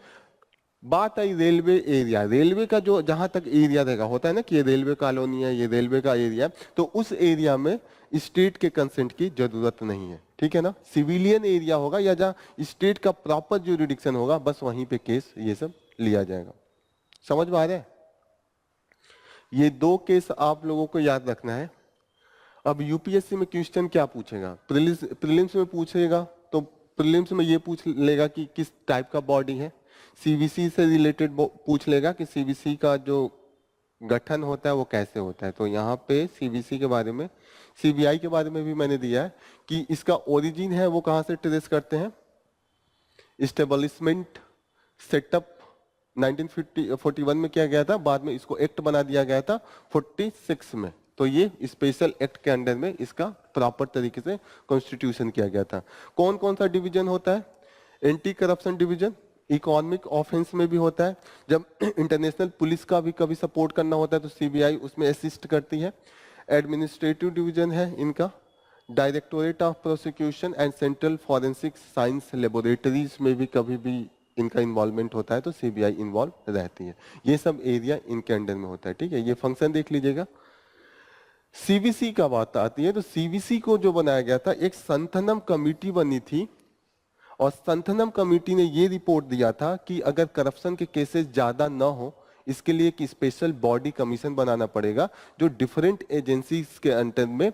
बात आई रेलवे एरिया। रेलवे का जो जहां तक एरिया रहेगा, होता है ना कि ये रेलवे कॉलोनी है, ये रेलवे का एरिया है, तो उस एरिया में स्टेट के कंसेंट की जरूरत नहीं है। ठीक है ना, सिविलियन एरिया होगा या जहां स्टेट का प्रॉपर ज्यूरिडिक्शन होगा बस वहीं पे केस ये सब लिया जाएगा। समझ में आ रहा है? ये दो केस आप लोगों को याद रखना है। अब यूपीएससी में क्वेश्चन क्या पूछेगा, प्रीलिम्स में पूछेगा तो प्रीलिम्स में ये पूछ लेगा कि किस टाइप का बॉडी है, सीवीसी से रिलेटेड पूछ लेगा कि सीवीसी का जो गठन होता है वो कैसे होता है। तो यहाँ पे सीवीसी के बारे में, सीबीआई के बारे में भी मैंने दिया है कि इसका ओरिजिन है वो कहाँ से ट्रेस करते हैं। इस्टेब्लिशमेंट सेटअप 1941 में किया गया था, बाद में इसको एक्ट बना दिया गया था 46 में। तो ये स्पेशल एक्ट के अंडर में इसका प्रॉपर तरीके से कॉन्स्टिट्यूशन किया गया था। कौन कौन सा डिवीजन होता है? Anti corruption division, economic offence में भी होता है। जब इंटरनेशनल पुलिस का भी कभी सपोर्ट करना होता है तो सीबीआई उसमें असिस्ट करती है। एडमिनिस्ट्रेटिव डिवीजन है इनका, directorate of prosecution and central forensic science laboratories में भी कभी भी इनका इन्वॉल्वमेंट होता है तो सीबीआई इन्वॉल्व रहती है। ये सब एरिया इनके अंडर में होता है। ठीक है, ये फंक्शन देख लीजिएगा। सीवीसी का बात आती है तो सीवीसी को जो बनाया गया था, एक संथनम कमेटी बनी थी और संथनम कमेटी ने ये रिपोर्ट दिया था कि अगर करप्शन के केसेस ज्यादा ना हो इसके लिए एक स्पेशल बॉडी कमीशन बनाना पड़ेगा जो डिफरेंट एजेंसीज के अंडर में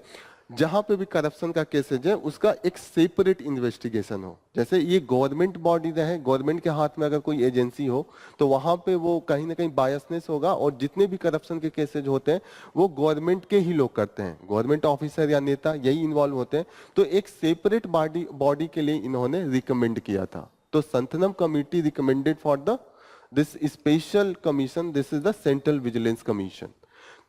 जहां पे भी करप्शन का केसेज है उसका एक सेपरेट इन्वेस्टिगेशन हो। जैसे ये गवर्नमेंट बॉडी रहे, गवर्नमेंट के हाथ में अगर कोई एजेंसी हो तो वहां पे वो कहीं ना कहीं बायसनेस होगा और जितने भी करप्शन के केसेज होते हैं वो गवर्नमेंट के ही लोग करते हैं, गवर्नमेंट ऑफिसर या नेता यही इन्वॉल्व होते हैं। तो एक सेपरेट बॉडी के लिए इन्होंने रिकमेंड किया था। तो Santhanam committee recommended for the this special commission, this is the central vigilance commission.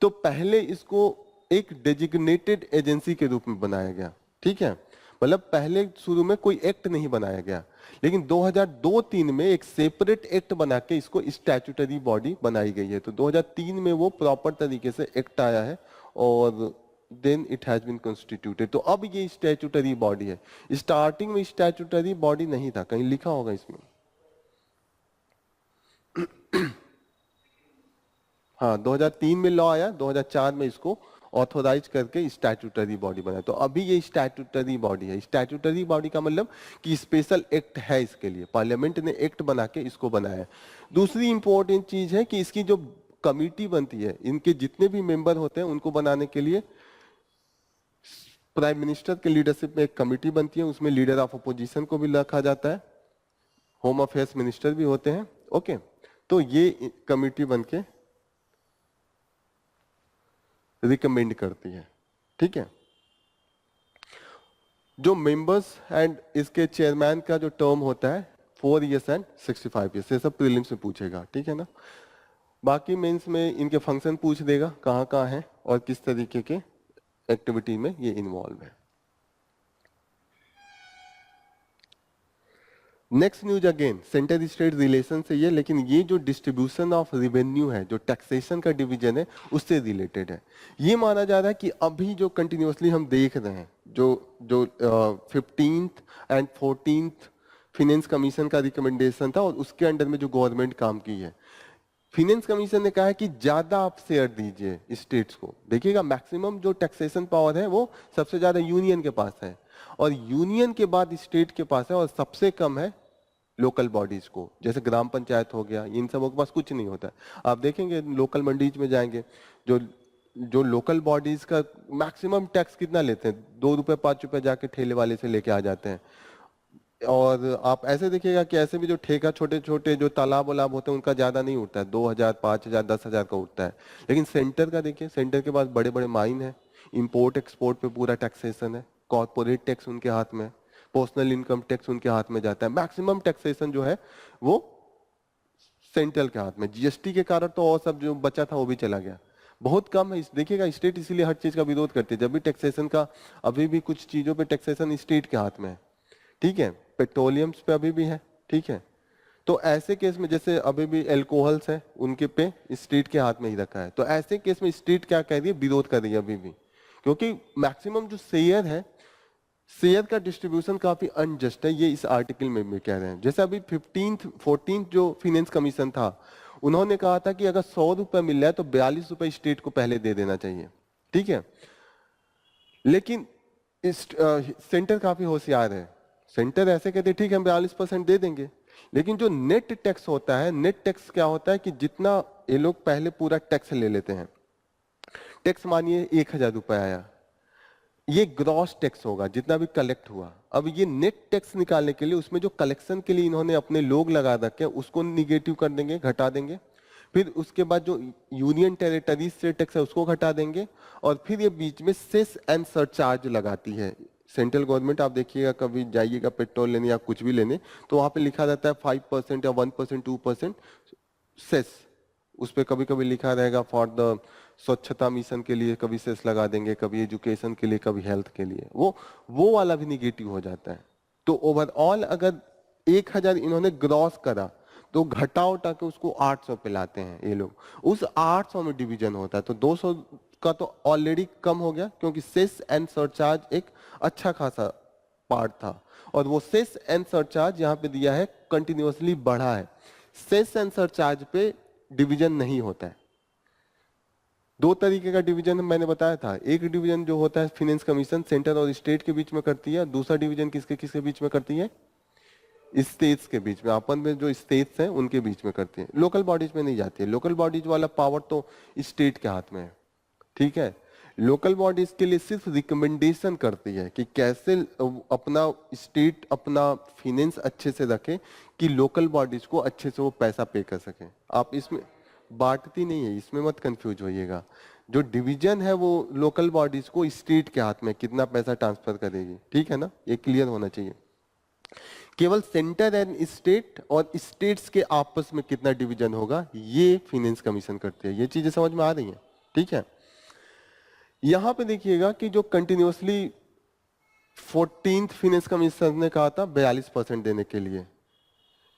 तो पहले इसको एक डेजिग्नेटेड एजेंसी के रूप में बनाया गया, ठीक है, मतलब पहले शुरू में कोई एक्ट नहीं बनाया गया, लेकिन 2002-3 में एक सेपरेट एक्ट बना के इसको स्टैट्यूटरी बॉडी बनाई गई है। तो 2003 में वो प्रॉपर तरीके से एक्ट आया है और then it has been constituted. तो अब ये स्टैट्यूटरी बॉडी है। स्टार्टिंग में स्टैट्यूटरी बॉडी नहीं था, कहीं लिखा होगा इसमें। हाँ, 2003 में लॉ आया, 2004 में इसको ऑथोराइज करके स्टैट्यूटरी बॉडी बनाया। तो अभी ये स्टैट्यूटरी बॉडी है। स्टैट्यूटरी बॉडी का मतलब कि स्पेशल एक्ट है इसके लिए, पार्लियामेंट ने एक्ट बना के इसको बनाया है। दूसरी इंपॉर्टेंट चीज है कि इसकी जो कमिटी बनती है, इनके जितने भी मेंबर होते हैं उनको बनाने के लिए प्राइम मिनिस्टर के लीडरशिप में एक कमिटी बनती है, उसमें लीडर ऑफ अपोजिशन को भी रखा जाता है, होम अफेयर्स मिनिस्टर भी होते हैं। ओके, तो ये कमिटी बनके रिकमेंड करती है, ठीक है। जो मेंबर्स एंड इसके चेयरमैन का जो टर्म होता है 4 इयर्स एंड 65 इयर्स, ये सब प्रीलिम्स में पूछेगा, ठीक है ना। बाकी मेंस में इनके फंक्शन पूछ देगा, कहाँ कहाँ है और किस तरीके के एक्टिविटी में ये इन्वॉल्व है। Next news again centre state relation से ये, लेकिन ये जो डिस्ट्रीब्यूशन ऑफ रेवेन्यू है, जो टैक्सेशन का डिवीजन है, उससे रिलेटेड है। ये माना जा रहा है कि अभी जो कंटिन्यूअसली हम देख रहे हैं, जो 15th and 14th finance commission का रिकमेंडेशन था और उसके अंडर में जो गवर्नमेंट काम की है, फिनेंस कमीशन ने कहा है कि ज्यादा आप शेयर दीजिए स्टेट्स को। देखिएगा, मैक्सिमम जो टैक्सेशन पावर है वो सबसे ज्यादा यूनियन के पास है, और यूनियन के बाद स्टेट के पास है, और सबसे कम है लोकल बॉडीज को, जैसे ग्राम पंचायत हो गया, इन सबों के पास कुछ नहीं होता है। आप देखेंगे लोकल मंडीज में जाएंगे, जो जो लोकल बॉडीज का मैक्सिमम टैक्स कितना लेते हैं, 2 रुपए 5 रुपए जाके ठेले वाले से लेके आ जाते हैं। और आप ऐसे देखिएगा कि ऐसे भी जो ठेका छोटे छोटे जो तालाब वालाब होते हैं उनका ज्यादा नहीं उठता है, 2000 5000 10,000 का उठता है। लेकिन सेंटर का देखिए, सेंटर के पास बड़े बड़े माइन है, इंपोर्ट एक्सपोर्ट पे पूरा टैक्सेशन है, कॉर्पोरेट टैक्स उनके हाथ में, पर्सनल इनकम टैक्स उनके हाथ में जाता है, मैक्सिमम टैक्सेशन जो है वो सेंट्रल के हाथ में। जीएसटी के कारण तो और सब जो बचा था वो भी चला गया, बहुत कम है। देखिएगा, स्टेट इसीलिए हर चीज का विरोध करती है, जब भी टैक्सेशन का, अभी भी कुछ चीजों पे टैक्सेशन स्टेट के हाथ में है, ठीक है, पेट्रोलियम्स पे अभी भी है, ठीक है। तो ऐसे केस में जैसे अभी भी एल्कोहल्स है, उनके पे स्टेट के हाथ में ही रखा है, तो ऐसे केस में स्टेट क्या कह रही है, विरोध कर रही है अभी भी, क्योंकि मैक्सिमम जो शेयर है, शेयर का डिस्ट्रीब्यूशन काफी अनजस्ट है, ये इस आर्टिकल में भी कह रहे हैं। जैसे अभी 15th 14th जो फाइनेंस कमीशन था, उन्होंने कहा था कि अगर 100 रुपए मिल रहा है तो 42 रुपए स्टेट को पहले दे देना चाहिए, ठीक है। लेकिन इस सेंटर काफी होशियार है, सेंटर ऐसे कहते ठीक है हम 42% दे देंगे, लेकिन जो नेट टैक्स होता है, नेट टैक्स क्या होता है कि जितना ये लोग पहले पूरा टैक्स ले लेते हैं, टैक्स मानिए 1000 रुपए आया, ये ग्रॉस टैक्स होगा जितना भी कलेक्ट हुआ। अब ये नेट टैक्स निकालने के लिए उसमें जो कलेक्शन के लिए इन्होंने अपने लोग लगा रखे हैं उसको निगेटिव कर देंगे, घटा देंगे, फिर उसके बाद जो यूनियन टेरिटरीज से टैक्स है उसको घटा देंगे, और फिर ये बीच में सेस एंड सरचार्ज लगाती है सेंट्रल गवर्नमेंट। आप देखिएगा, कभी जाइएगा पेट्रोल लेने या कुछ भी लेने, तो वहां पे लिखा रहता है 5% या 1% 2% सेस, उस पर कभी कभी लिखा रहेगा फॉर द स्वच्छता मिशन के लिए कभी सेस लगा देंगे, कभी एजुकेशन के लिए, कभी हेल्थ के लिए, वो वाला भी निगेटिव हो जाता है। तो ओवरऑल अगर 1000 इन्होंने ग्रॉस करा, तो घटा उठा के उसको 800 पे लाते हैं ये लोग, उस 800 में डिवीजन होता है, तो 200 का तो ऑलरेडी कम हो गया, क्योंकि सेस एंड सरचार्ज एक अच्छा खासा पार्ट था, और वो सेस एंड सरचार्ज यहाँ पे दिया है कंटिन्यूअसली बढ़ा है। सेस एंड सरचार्ज पे डिवीजन नहीं होता है। 2 तरीके का डिवीजन मैंने बताया था, एक डिवीजन जो होता है फाइनेंस कमीशन सेंटर और स्टेट के बीच में करती है, दूसरा डिवीजन किसके किसके बीच में करती है, स्टेट्स के बीच में, अपन में जो स्टेट्स हैं उनके बीच में करती है, लोकल बॉडीज में नहीं जाती है। लोकल बॉडीज वाला पावर तो स्टेट के हाथ में है, ठीक है। लोकल बॉडीज के लिए सिर्फ रिकमेंडेशन करती है कि कैसे अपना स्टेट अपना फाइनेंस अच्छे से रखे कि लोकल बॉडीज को अच्छे से वो पैसा पे कर सके। आप इसमें बांटती नहीं है, इसमें मत कंफ्यूज होइएगा। जो डिवीजन है वो लोकल बॉडीज को स्टेट के हाथ में कितना पैसा ट्रांसफर करेगी, ठीक है ना, ये क्लियर होना चाहिए। केवल सेंटर एंड स्टेट और स्टेट्स के आपस में कितना डिवीजन होगा ये फाइनेंस कमीशन करती है। ये चीजें समझ में आ रही हैं, ठीक है। यहां पे देखिएगा कि जो कंटिन्यूअसली 14th फिनेंस कमीशन ने कहा था 42% देने के लिए,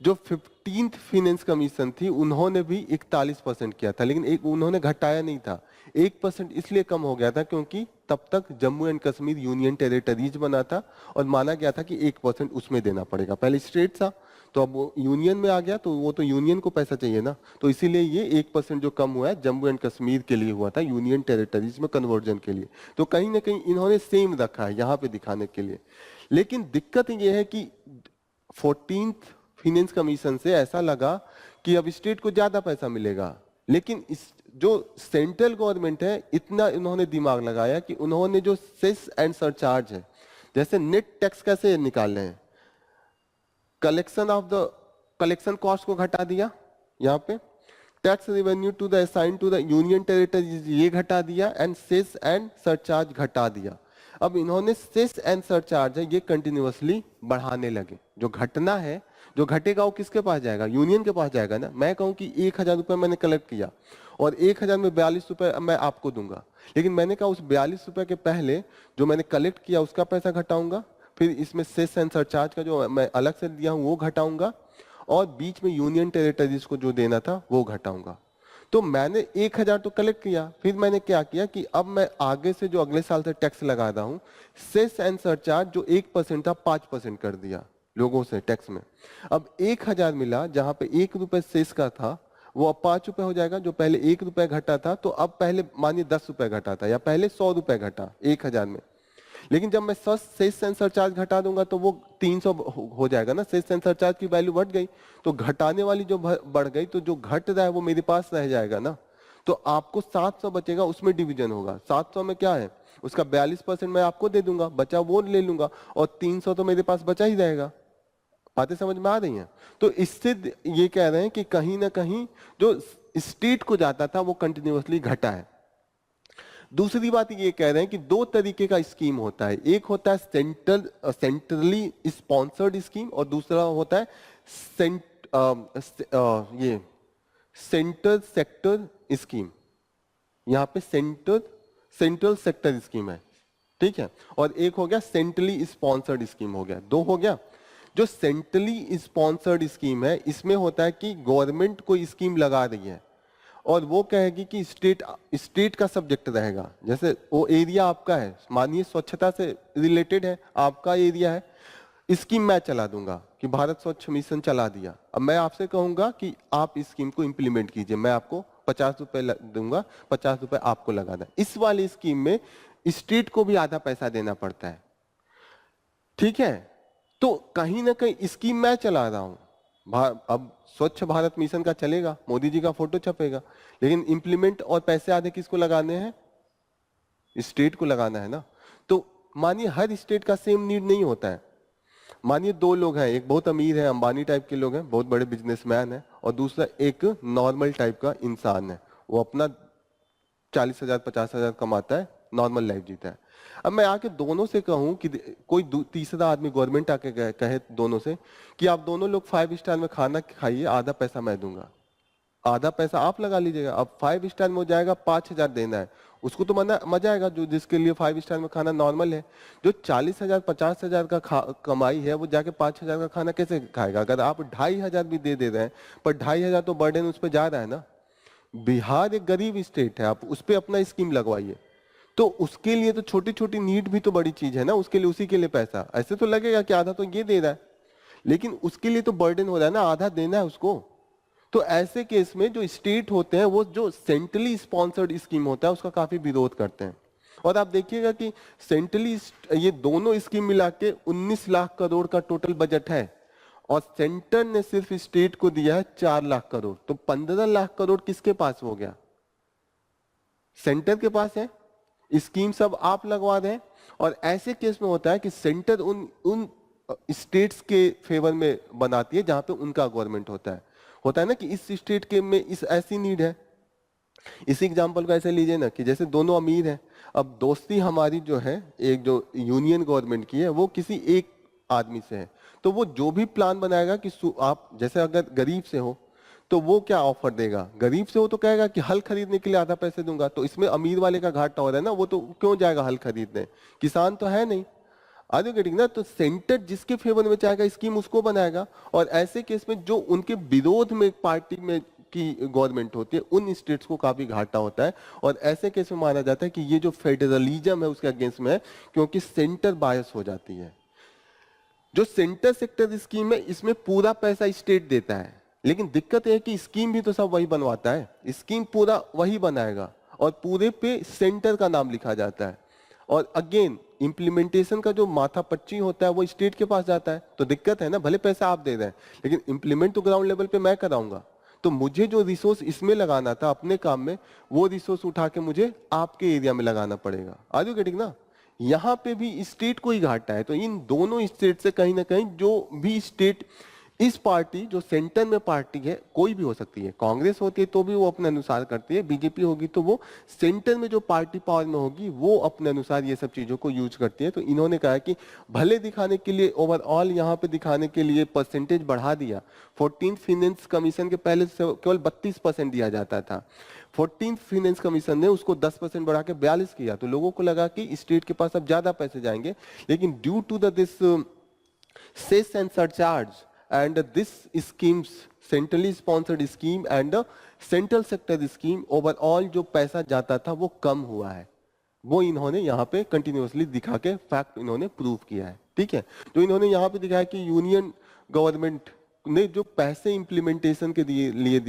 जो 15th फिनेंस कमीशन थी उन्होंने भी 41% किया था, लेकिन एक उन्होंने घटाया नहीं था। 1% इसलिए कम हो गया था क्योंकि तब तक Jammu and Kashmir union territories बना था और माना गया था कि 1% उसमें देना पड़ेगा। पहले स्टेट था, तो अब वो यूनियन में आ गया, तो वो तो यूनियन को पैसा चाहिए ना, तो इसीलिए ये 1% जो कम हुआ है जम्मू एंड कश्मीर के लिए हुआ था, यूनियन टेरिटरीज में कन्वर्जन के लिए। तो कहीं ना कहीं इन्होंने सेम रखा है यहाँ पे दिखाने के लिए। लेकिन दिक्कत ये है कि 14th फिनेंस कमीशन से ऐसा लगा कि अब स्टेट को ज्यादा पैसा मिलेगा, लेकिन इस जो सेंट्रल गवर्नमेंट है इतना इन्होंने दिमाग लगाया कि उन्होंने जो सेस एंड सरचार्ज है, जैसे नेट टैक्स कैसे निकाल रहे हैं, कलेक्शन कॉस्ट को घटा दिया, यहाँ पे tax revenue to the assign to the union territories ये घटा दिया, एंड सेस एंड सरचार्ज घटा दिया। अब इन्होंने सेस एंड सरचार्ज है ये कंटिन्यूअसली बढ़ाने लगे। जो घटना है, जो घटेगा वो किसके पास जाएगा? यूनियन के पास जाएगा ना। मैं कहूं कि 1000 रुपए मैंने कलेक्ट किया और 1000 में 42 रुपए मैं आपको दूंगा, लेकिन मैंने कहा उस 42 रुपए के पहले जो मैंने कलेक्ट किया उसका पैसा घटाऊंगा, फिर इसमें सेस एंड सरचार्ज का जो मैं अलग से दिया हूं वो घटाऊंगा, और बीच में यूनियन टेरिटरीज को जो देना था वो घटाऊंगा। तो मैंने 1000 तो कलेक्ट किया, फिर मैंने क्या किया कि अब मैं आगे से जो अगले साल से टैक्स लगा रहा हूं, सेस एंड सरचार्ज जो 1% था 5% कर दिया लोगों से टैक्स में। अब 1000 मिला, जहां पे 1 रुपए सेस का था वो अब 5 रुपए हो जाएगा। जो पहले 1 रुपए घटा था, तो अब पहले मानिए 10 रुपए घटा था, या पहले 100 रुपए घटा 1000 में, लेकिन जब मैं सेस एंड सरचार्ज घटा दूंगा तो वो 300 हो जाएगा ना। सेस एंड सरचार्ज की वैल्यू बढ़ गई, तो घटाने वाली जो बढ़ गई, तो जो घट रहा है वो मेरे पास रह जाएगा ना। तो आपको 700 बचेगा, उसमें डिवीजन होगा। 700 में क्या है, उसका 42% मैं आपको दे दूंगा, बचा वो ले लूंगा, और 300 तो मेरे पास बचा ही रहेगा। बातें समझ में आ रही हैं? तो इससे ये कह रहे हैं कि कहीं ना कहीं जो स्टेट को जाता था वो कंटिन्यूअसली घटा है। दूसरी बात ये कह रहे हैं कि दो तरीके का स्कीम होता है, एक होता है सेंट्रली स्पॉन्सर्ड स्कीम, और दूसरा होता है ये सेंटर सेक्टर स्कीम। यहाँ पे सेंट्रल सेक्टर स्कीम है, ठीक है, और एक हो गया सेंट्रली स्पॉन्सर्ड स्कीम। हो गया, दो हो गया। जो सेंट्रली स्पॉन्सर्ड स्कीम है, इसमें होता है कि गवर्नमेंट कोई स्कीम लगा रही है और वो कहेगी कि स्टेट का सब्जेक्ट रहेगा। जैसे वो एरिया आपका है, मानिए स्वच्छता से रिलेटेड है, आपका एरिया है, स्कीम मैं चला दूंगा कि भारत स्वच्छ मिशन चला दिया। अब मैं आपसे कहूंगा कि आप इस स्कीम को इंप्लीमेंट कीजिए, मैं आपको 50 रुपए दूंगा, 50 रुपए आपको लगाना। इस वाली स्कीम में स्टेट को भी आधा पैसा देना पड़ता है, ठीक है। तो कहीं ना कहीं स्कीम मैं चला रहा हूं, अब स्वच्छ भारत मिशन का चलेगा, मोदी जी का फोटो छपेगा, लेकिन इंप्लीमेंट और पैसे आधे किसको लगाने हैं? स्टेट को लगाना है ना। तो मानिए हर स्टेट का सेम नीड नहीं होता है। मानिए दो लोग हैं, एक बहुत अमीर है, अंबानी टाइप के लोग हैं, बहुत बड़े बिजनेसमैन है, और दूसरा एक नॉर्मल टाइप का इंसान है, वो अपना 40,000 50,000 कमाता है, नॉर्मल लाइफ जीता है। अब मैं आके दोनों से कहूं कि कोई तीसरा आदमी गवर्नमेंट आके कहे दोनों से कि आप दोनों लोग 5 स्टार में खाना खाइए, आधा पैसा मैं दूंगा, आधा पैसा आप लगा लीजिएगा। अब 5 स्टार में हो जाएगा 5,000 देना है, उसको तो मजा आएगा, जो जिसके लिए 5 स्टार में खाना नॉर्मल है। जो 40,000 50,000 का कमाई है, वो जाके 5,000 का खाना कैसे खाएगा? अगर आप 2,500 भी दे रहे हैं, पर 2,500 तो बर्डन उस पर जा रहा है ना। बिहार एक गरीब स्टेट है, आप उस पर अपना स्कीम लगवाइए, तो उसके लिए तो छोटी छोटी नीड भी तो बड़ी चीज है ना, उसके लिए उसी के लिए पैसा। ऐसे तो लगेगा कि आधा तो ये दे रहा है, लेकिन उसके लिए तो बर्डन हो रहा है ना, आधा देना है उसको। तो ऐसे केस में जो स्टेट होते हैं, वो जो सेंट्रली स्पॉन्सर्ड स्कीम होता है उसका काफी विरोध करते हैं। और आप देखिएगा कि सेंट्रली ये दोनों स्कीम मिला के 19 लाख करोड़ का टोटल बजट है, और सेंटर ने सिर्फ स्टेट को दिया है 4 लाख करोड़। तो 15 लाख करोड़ किसके पास हो गया? सेंटर के पास है, स्कीम सब आप लगवा दें। और ऐसे केस में होता है कि सेंटर उन स्टेट्स के फेवर में बनाती है जहां पे उनका गवर्नमेंट होता है ना, कि इस स्टेट के में इस ऐसी नीड है। इसी एग्जांपल को ऐसे लीजिए ना कि जैसे दोनों अमीर हैं, अब दोस्ती हमारी जो है, एक जो यूनियन गवर्नमेंट की है, वो किसी एक आदमी से है, तो वो जो भी प्लान बनाएगा कि आप जैसे अगर गरीब से हो तो वो क्या ऑफर देगा गरीब से? वो तो कहेगा कि हल खरीदने के लिए आधा पैसे दूंगा, तो इसमें अमीर वाले का घाटा हो रहा है ना, वो तो क्यों जाएगा हल खरीदने, किसान तो है नहीं। आर यू गेटिंग ना? तो सेंटर जिसके फेवर में चाहेगा स्कीम उसको बनाएगा, और ऐसे केस में जो उनके विरोध में पार्टी में की गवर्नमेंट होती है उन स्टेट्स को काफी घाटा होता है, और ऐसे केस में माना जाता है कि ये जो फेडरलिज्म है उसके अगेंस्ट में है, क्योंकि सेंटर बायस हो जाती है। जो सेंटर सेक्टर स्कीम है इसमें पूरा पैसा स्टेट देता है, लेकिन दिक्कत यह है कि स्कीम भी तो सब वही बनवाता है, स्कीम पूरा वही बनाएगा और पूरे पे सेंटर का नाम लिखा जाता है, और अगेन इंप्लीमेंटेशन का जो माथा पच्ची होता है वो स्टेट के पास जाता है। तो दिक्कत है ना, भले पैसा आप दे रहे हैं लेकिन इंप्लीमेंट तो ग्राउंड लेवल पे मैं कराऊंगा, तो मुझे जो रिसोर्स इसमें लगाना था अपने काम में, वो रिसोर्स उठा के मुझे आपके एरिया में लगाना पड़ेगा। आर यू गेटिंग ना? यहाँ पे भी स्टेट को ही घाटा है। तो इन दोनों स्टेट से कहीं ना कहीं जो भी स्टेट इस पार्टी जो सेंटर में पार्टी है, कोई भी हो सकती है, कांग्रेस होती है तो भी वो अपने अनुसार करती है, बीजेपी होगी तो वो सेंटर में जो पार्टी पावर में होगी वो अपने अनुसार ये सब चीजों को यूज करती है। तो इन्होंने कहा कि भले दिखाने के लिए ओवरऑल यहाँ पे दिखाने के लिए परसेंटेज बढ़ा दिया। 14th फाइनेंस कमीशन के पहले से केवल 32% दिया जाता था, 14th फाइनेंस कमीशन ने उसको 10% बढ़ा के 42 किया, तो लोगों को लगा कि स्टेट के पास अब ज्यादा पैसे जाएंगे। लेकिन due to this cess and surcharge and this schemes centrally sponsored scheme and the central sector scheme, overall जो पैसा जाता था वो कम हुआ है, वो इन्होंने यहाँ पे कंटिन्यूअसली दिखा के फैक्ट इन्होंने प्रूव किया है। ठीक है, तो इन्होंने यहाँ पे दिखाया कि यूनियन गवर्नमेंट ने जो पैसे इंप्लीमेंटेशन के लिए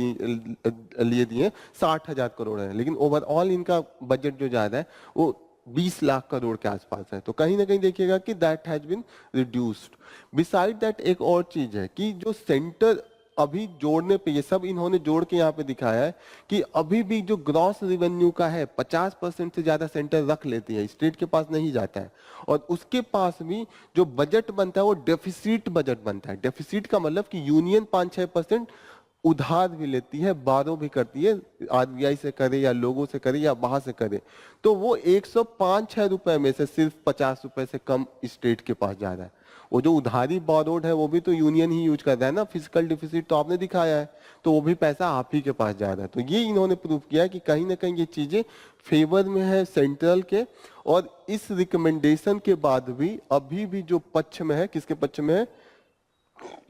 दिए 60,000 करोड़ है, लेकिन ओवरऑल इनका बजट जो ज्यादा है वो 20 लाख करोड़ के आसपास है। तो कहीं ना कहीं देखिएगा कि that has been reduced. Besides that एक और चीज है कि जो सेंटर अभी जोड़ने पे, ये सब इन्होंने जोड़ के यहाँ पे दिखाया है कि अभी भी जो ग्रॉस रेवेन्यू का है 50% से ज्यादा सेंटर रख लेती है, स्टेट के पास नहीं जाता है, और उसके पास भी जो बजट बनता है वो डेफिसिट बजट बनता है। डेफिसिट का मतलब कि यूनियन 5-6% उधार भी लेती है, बारो भी करती है, आरबीआई से करे या लोगों से करे या बाहर से करे, तो वो 105-6 रुपए में से सिर्फ 50 रुपए से कम स्टेट के पास जा रहा है। वो जो उधारी बारोड है वो भी तो यूनियन ही यूज कर रहा है ना, फिजिकल डिफिसिट तो आपने दिखाया है, तो वो भी पैसा आप ही के पास जा रहा है। तो ये इन्होंने प्रूव किया है कि कहीं ना कहीं ये चीजें फेवर में है सेंट्रल के, और इस रिकमेंडेशन के बाद भी अभी भी जो पक्ष में है, किसके पक्ष में है?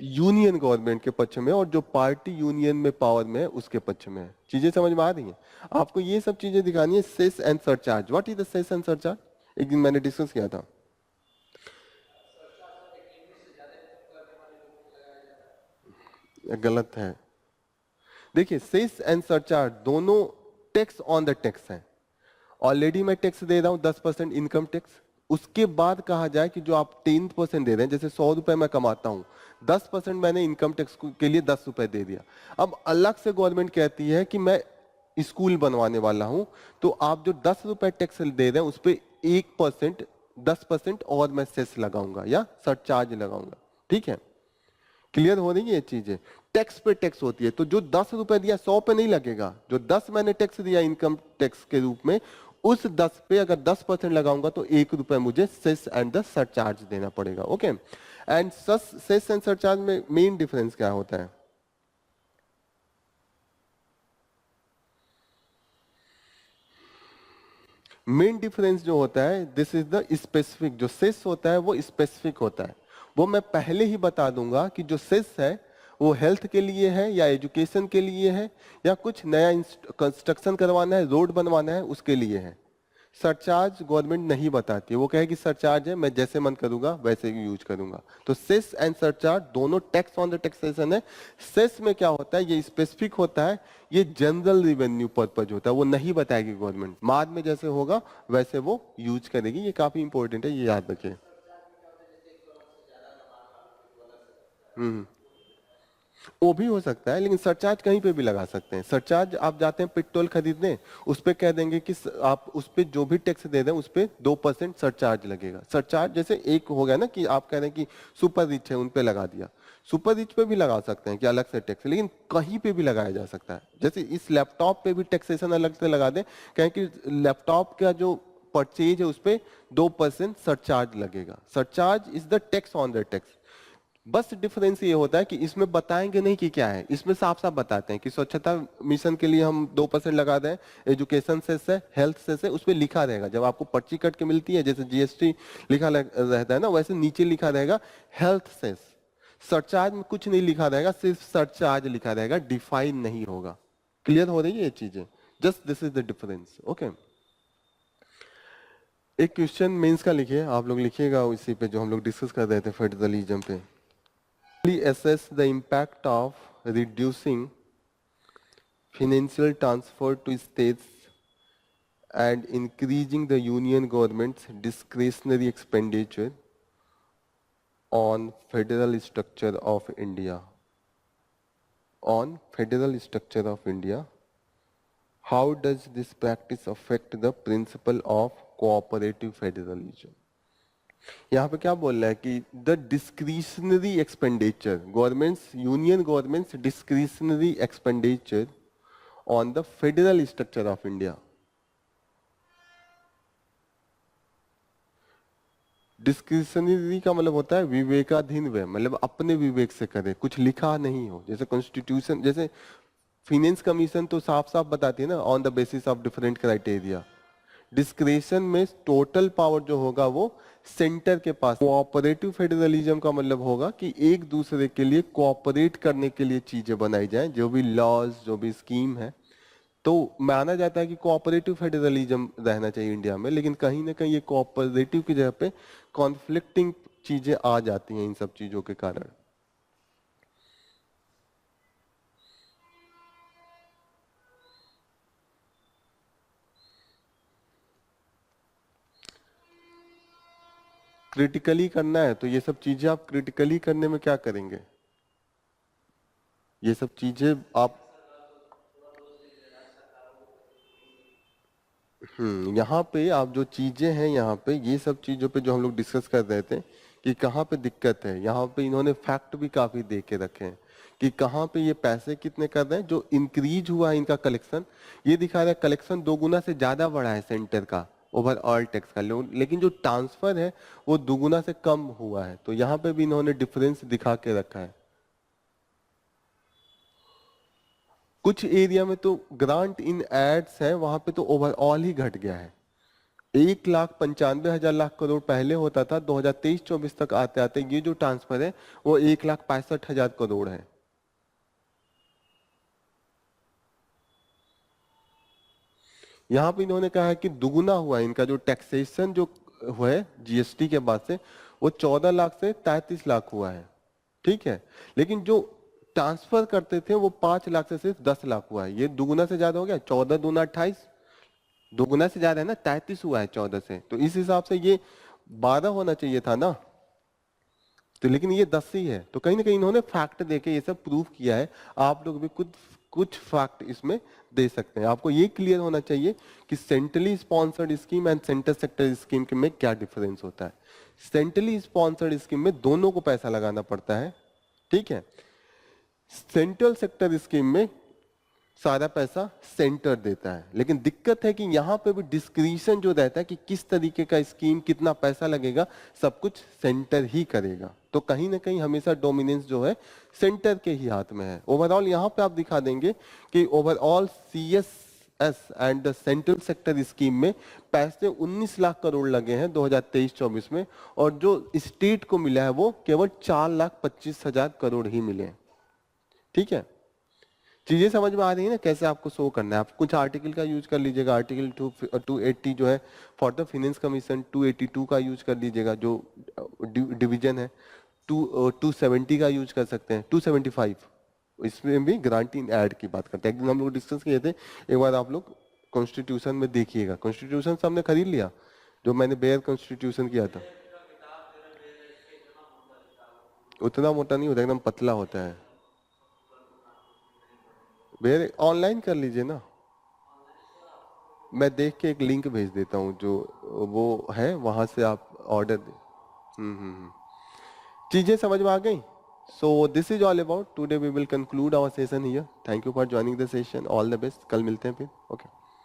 यूनियन गवर्नमेंट के पक्ष में, और जो पार्टी यूनियन में पावर में है उसके पक्ष में है। चीजें समझ में आ रही हैं? आपको ये सब चीजें दिखानी है। Cess and surcharge, what is the cess and surcharge? एक दिन मैंने डिस्कस किया था। गलत है। देखिए, सेस एंड सरचार्ज दोनों टैक्स ऑन द टैक्स है। ऑलरेडी मैं टैक्स दे रहा हूं 10% इनकम टैक्स, उसके बाद कहा जाए कि जो आप 10% दे रहे हैं, जैसे 100 रुपए मैं कमाता हूं, 10% मैंने इनकम टैक्स के लिए 10 रुपए दे दिया। अब अलग से गवर्नमेंट कहती है कि मैं स्कूल बनवाने वाला हूं, तो आप जो 10 रुपए टैक्स दे रहे हैं उस पर 1%, 10% और मैं सेस लगाऊंगा या सरचार्ज लगाऊंगा। ठीक है, क्लियर हो रही है ये चीजें? टैक्स पे टैक्स होती है, तो जो 10 रुपए दिया 100 पे नहीं लगेगा, जो 10 मैंने टैक्स दिया इनकम टैक्स के रूप में, उस 10 पे अगर 10% लगाऊंगा तो 1 रुपए मुझे सेस एंड द सरचार्ज देना पड़ेगा। Okay, and cess and surcharge में मेन डिफरेंस क्या होता है? मेन डिफरेंस जो होता है, दिस इज द स्पेसिफिक। जो सेस होता है वो स्पेसिफिक होता है, वो मैं पहले ही बता दूंगा कि जो सेस है वो हेल्थ के लिए है या एजुकेशन के लिए है या कुछ नया कंस्ट्रक्शन करवाना है, रोड बनवाना है, उसके लिए है। सरचार्ज गवर्नमेंट नहीं बताती, वो कहेगी सरचार्ज है, मैं जैसे मन करूंगा वैसे ही यूज करूंगा। तो सेस एंड सरचार्ज दोनों टैक्स ऑन द टैक्सेशन है। सेस में क्या होता है, ये स्पेसिफिक होता है, ये जनरल रिवेन्यू पर्पज होता है, वो नहीं बताएगी गवर्नमेंट, बाद में जैसे होगा वैसे वो यूज करेगी। ये काफी इंपॉर्टेंट है, ये याद रखिए। हम्म, वो भी हो सकता है, लेकिन सरचार्ज कहीं पे भी लगा सकते हैं। सरचार्ज आप जाते हैं पेट्रोल खरीदने, उस पे कह देंगे कि आप उस पे जो भी टैक्स दे दें उस पे 2% सरचार्ज लगेगा। सरचार्ज जैसे एक हो गया ना कि आप कह रहे हैं कि सुपर रिच है उन पे लगा दिया, सुपर रिच पे भी लगा सकते हैं कि अलग से टैक्स, लेकिन कहीं पे भी लगाया जा सकता है। जैसे इस लैपटॉप पे भी टैक्सेशन अलग से लगा दें, कहें कि लैपटॉप का जो परचेज है उस पे 2% सरचार्ज लगेगा। Surcharge is the tax on the tax. बस डिफरेंस ये होता है कि इसमें बताएंगे नहीं कि क्या है, इसमें साफ साफ बताते हैं कि स्वच्छता मिशन के लिए हम 2% लगा दें, एजुकेशन सेस है, हेल्थ सेस है, उसमें लिखा रहेगा। जब आपको पर्ची कट के मिलती है, जैसे जीएसटी लिखा रहता है ना, वैसे नीचे लिखा रहेगा हेल्थ सेस। सरचार्ज में कुछ नहीं लिखा रहेगा, सिर्फ सरचार्ज लिखा रहेगा, डिफाइन नहीं होगा। क्लियर हो रही है ये चीजें? Just this is the difference. Okay, एक क्वेश्चन मेंस का लिखिए, आप लोग लिखिएगा उसी पे जो हम लोग डिस्कस कर रहे थे फेडरलिज्म पे। Assess the impact of reducing financial transfer to states and increasing the union government's discretionary expenditure on federal structure of India. On federal structure of India, how does this practice affect the principle of cooperative federalism? यहाँ पे क्या बोल रहा है कि the discretionary expenditure, governments, union governments discretionary expenditure on the federal structure of India. Discretionary का मतलब होता है विवेकाधीन व्यय, मतलब अपने विवेक से करे, कुछ लिखा नहीं हो। जैसे कॉन्स्टिट्यूशन, जैसे फाइनेंस कमीशन तो साफ साफ बताती है ना, on the basis of different criteria. Discretion में टोटल पावर जो होगा वो सेंटर के पास। कोऑपरेटिव फेडरलिज्म का मतलब होगा कि एक दूसरे के लिए कोऑपरेट करने के लिए चीजें बनाई जाएं, जो भी लॉज, जो भी स्कीम है। तो माना जाता है कि कोऑपरेटिव फेडरलिज्म रहना चाहिए इंडिया में, लेकिन कहीं ना कहीं ये कोऑपरेटिव की जगह पे कॉन्फ्लिक्टिंग चीजें आ जाती हैं इन सब चीजों के कारण। क्रिटिकली करना है तो ये सब चीजें आप क्रिटिकली करने में क्या करेंगे, ये सब चीजें आप यहाँ पे आप जो चीजें हैं, यहाँ पे ये सब चीजों पे जो हम लोग डिस्कस कर रहे थे कि कहाँ पे दिक्कत है, यहाँ पे इन्होंने फैक्ट भी काफी दे के रखे हैं कि कहाँ पे ये पैसे कितने कर रहे हैं। जो इंक्रीज हुआ है इनका कलेक्शन, ये दिखा रहा है कलेक्शन 2 गुना से ज्यादा बढ़ा है सेंटर का ओवरऑल टैक्स का, लेकिन जो ट्रांसफर है वो 2 गुना से कम हुआ है। तो यहाँ पे भी इन्होंने डिफरेंस दिखा के रखा है। कुछ एरिया में तो ग्रांट इन एड्स है, वहां पे तो ओवरऑल ही घट गया है। 1,95,000 लाख करोड़ पहले होता था, 2023-24 तक आते आते ये जो ट्रांसफर है वो 1,65,000 करोड़ है। यहाँ पे इन्होंने कहा है कि दुगुना हुआ है इनका जो टैक्सेशन जो हुआ है जीएसटी के बाद से, वो 14 लाख से 33 लाख हुआ है। ठीक है, लेकिन जो ट्रांसफर करते थे वो 5 लाख से सिर्फ 10 लाख हुआ है। ये दुगुना से ज्यादा हो गया, 14 दूना 28, दुगुना से ज्यादा है ना, 33 हुआ है 14 से। तो इस हिसाब से ये 12 होना चाहिए था ना, तो लेकिन ये 10 ही है। तो कहीं ना कहीं इन्होंने फैक्ट देके ये सब प्रूव किया है। आप लोग भी कुछ फैक्ट इसमें दे सकते हैं। आपको ये क्लियर होना चाहिए कि centrally sponsored scheme and centre sector scheme के में क्या डिफरेंस होता है। सेंट्रली स्पॉन्सर्ड स्कीम में दोनों को पैसा लगाना पड़ता है, ठीक है। सेंट्रल सेक्टर स्कीम में सारा पैसा सेंटर देता है, लेकिन दिक्कत है कि यहाँ पे भी डिस्क्रिशन जो रहता है कि किस तरीके का स्कीम, कितना पैसा लगेगा, सब कुछ सेंटर ही करेगा। तो कहीं ना कहीं हमेशा डोमिनेंस जो है सेंटर के ही हाथ में है। ओवरऑल यहाँ पे आप दिखा देंगे कि overall CSS and the central sector scheme में पैसे 19 लाख करोड़ लगे हैं 2023-24 में, और जो स्टेट को मिला है वो केवल 4,25,000 करोड़ ही मिले हैं। ठीक है, चीजें समझ में आ रही है ना कैसे आपको शो करना है। आप कुछ आर्टिकल का यूज कर लीजिएगा, आर्टिकल 280 जो है फॉर द फाइनेंस कमीशन, 282 का यूज कर लीजिएगा जो डिवीजन है, 270 का यूज कर सकते हैं, 275 इसमें भी ग्रांटिंग ऐड की बात करते हैं। एक दिन हम लोग डिस्कस किए थे, एक बार आप लोग कॉन्स्टिट्यूशन में देखिएगा। कॉन्स्टिट्यूशन सबने खरीद लिया, जो मैंने बेयर कॉन्स्टिट्यूशन किया था। उतना मोटा नहीं होता, एकदम पतला होता है। बेयर ऑनलाइन कर लीजिए ना, मैं देख के एक लिंक भेज देता हूँ जो वो है, वहां से आप ऑर्डर दे। चीजें समझ में आ गई। So this is all about today, we will conclude our session here. Thank you for joining the session, all the best. कल मिलते हैं फिर। ओके।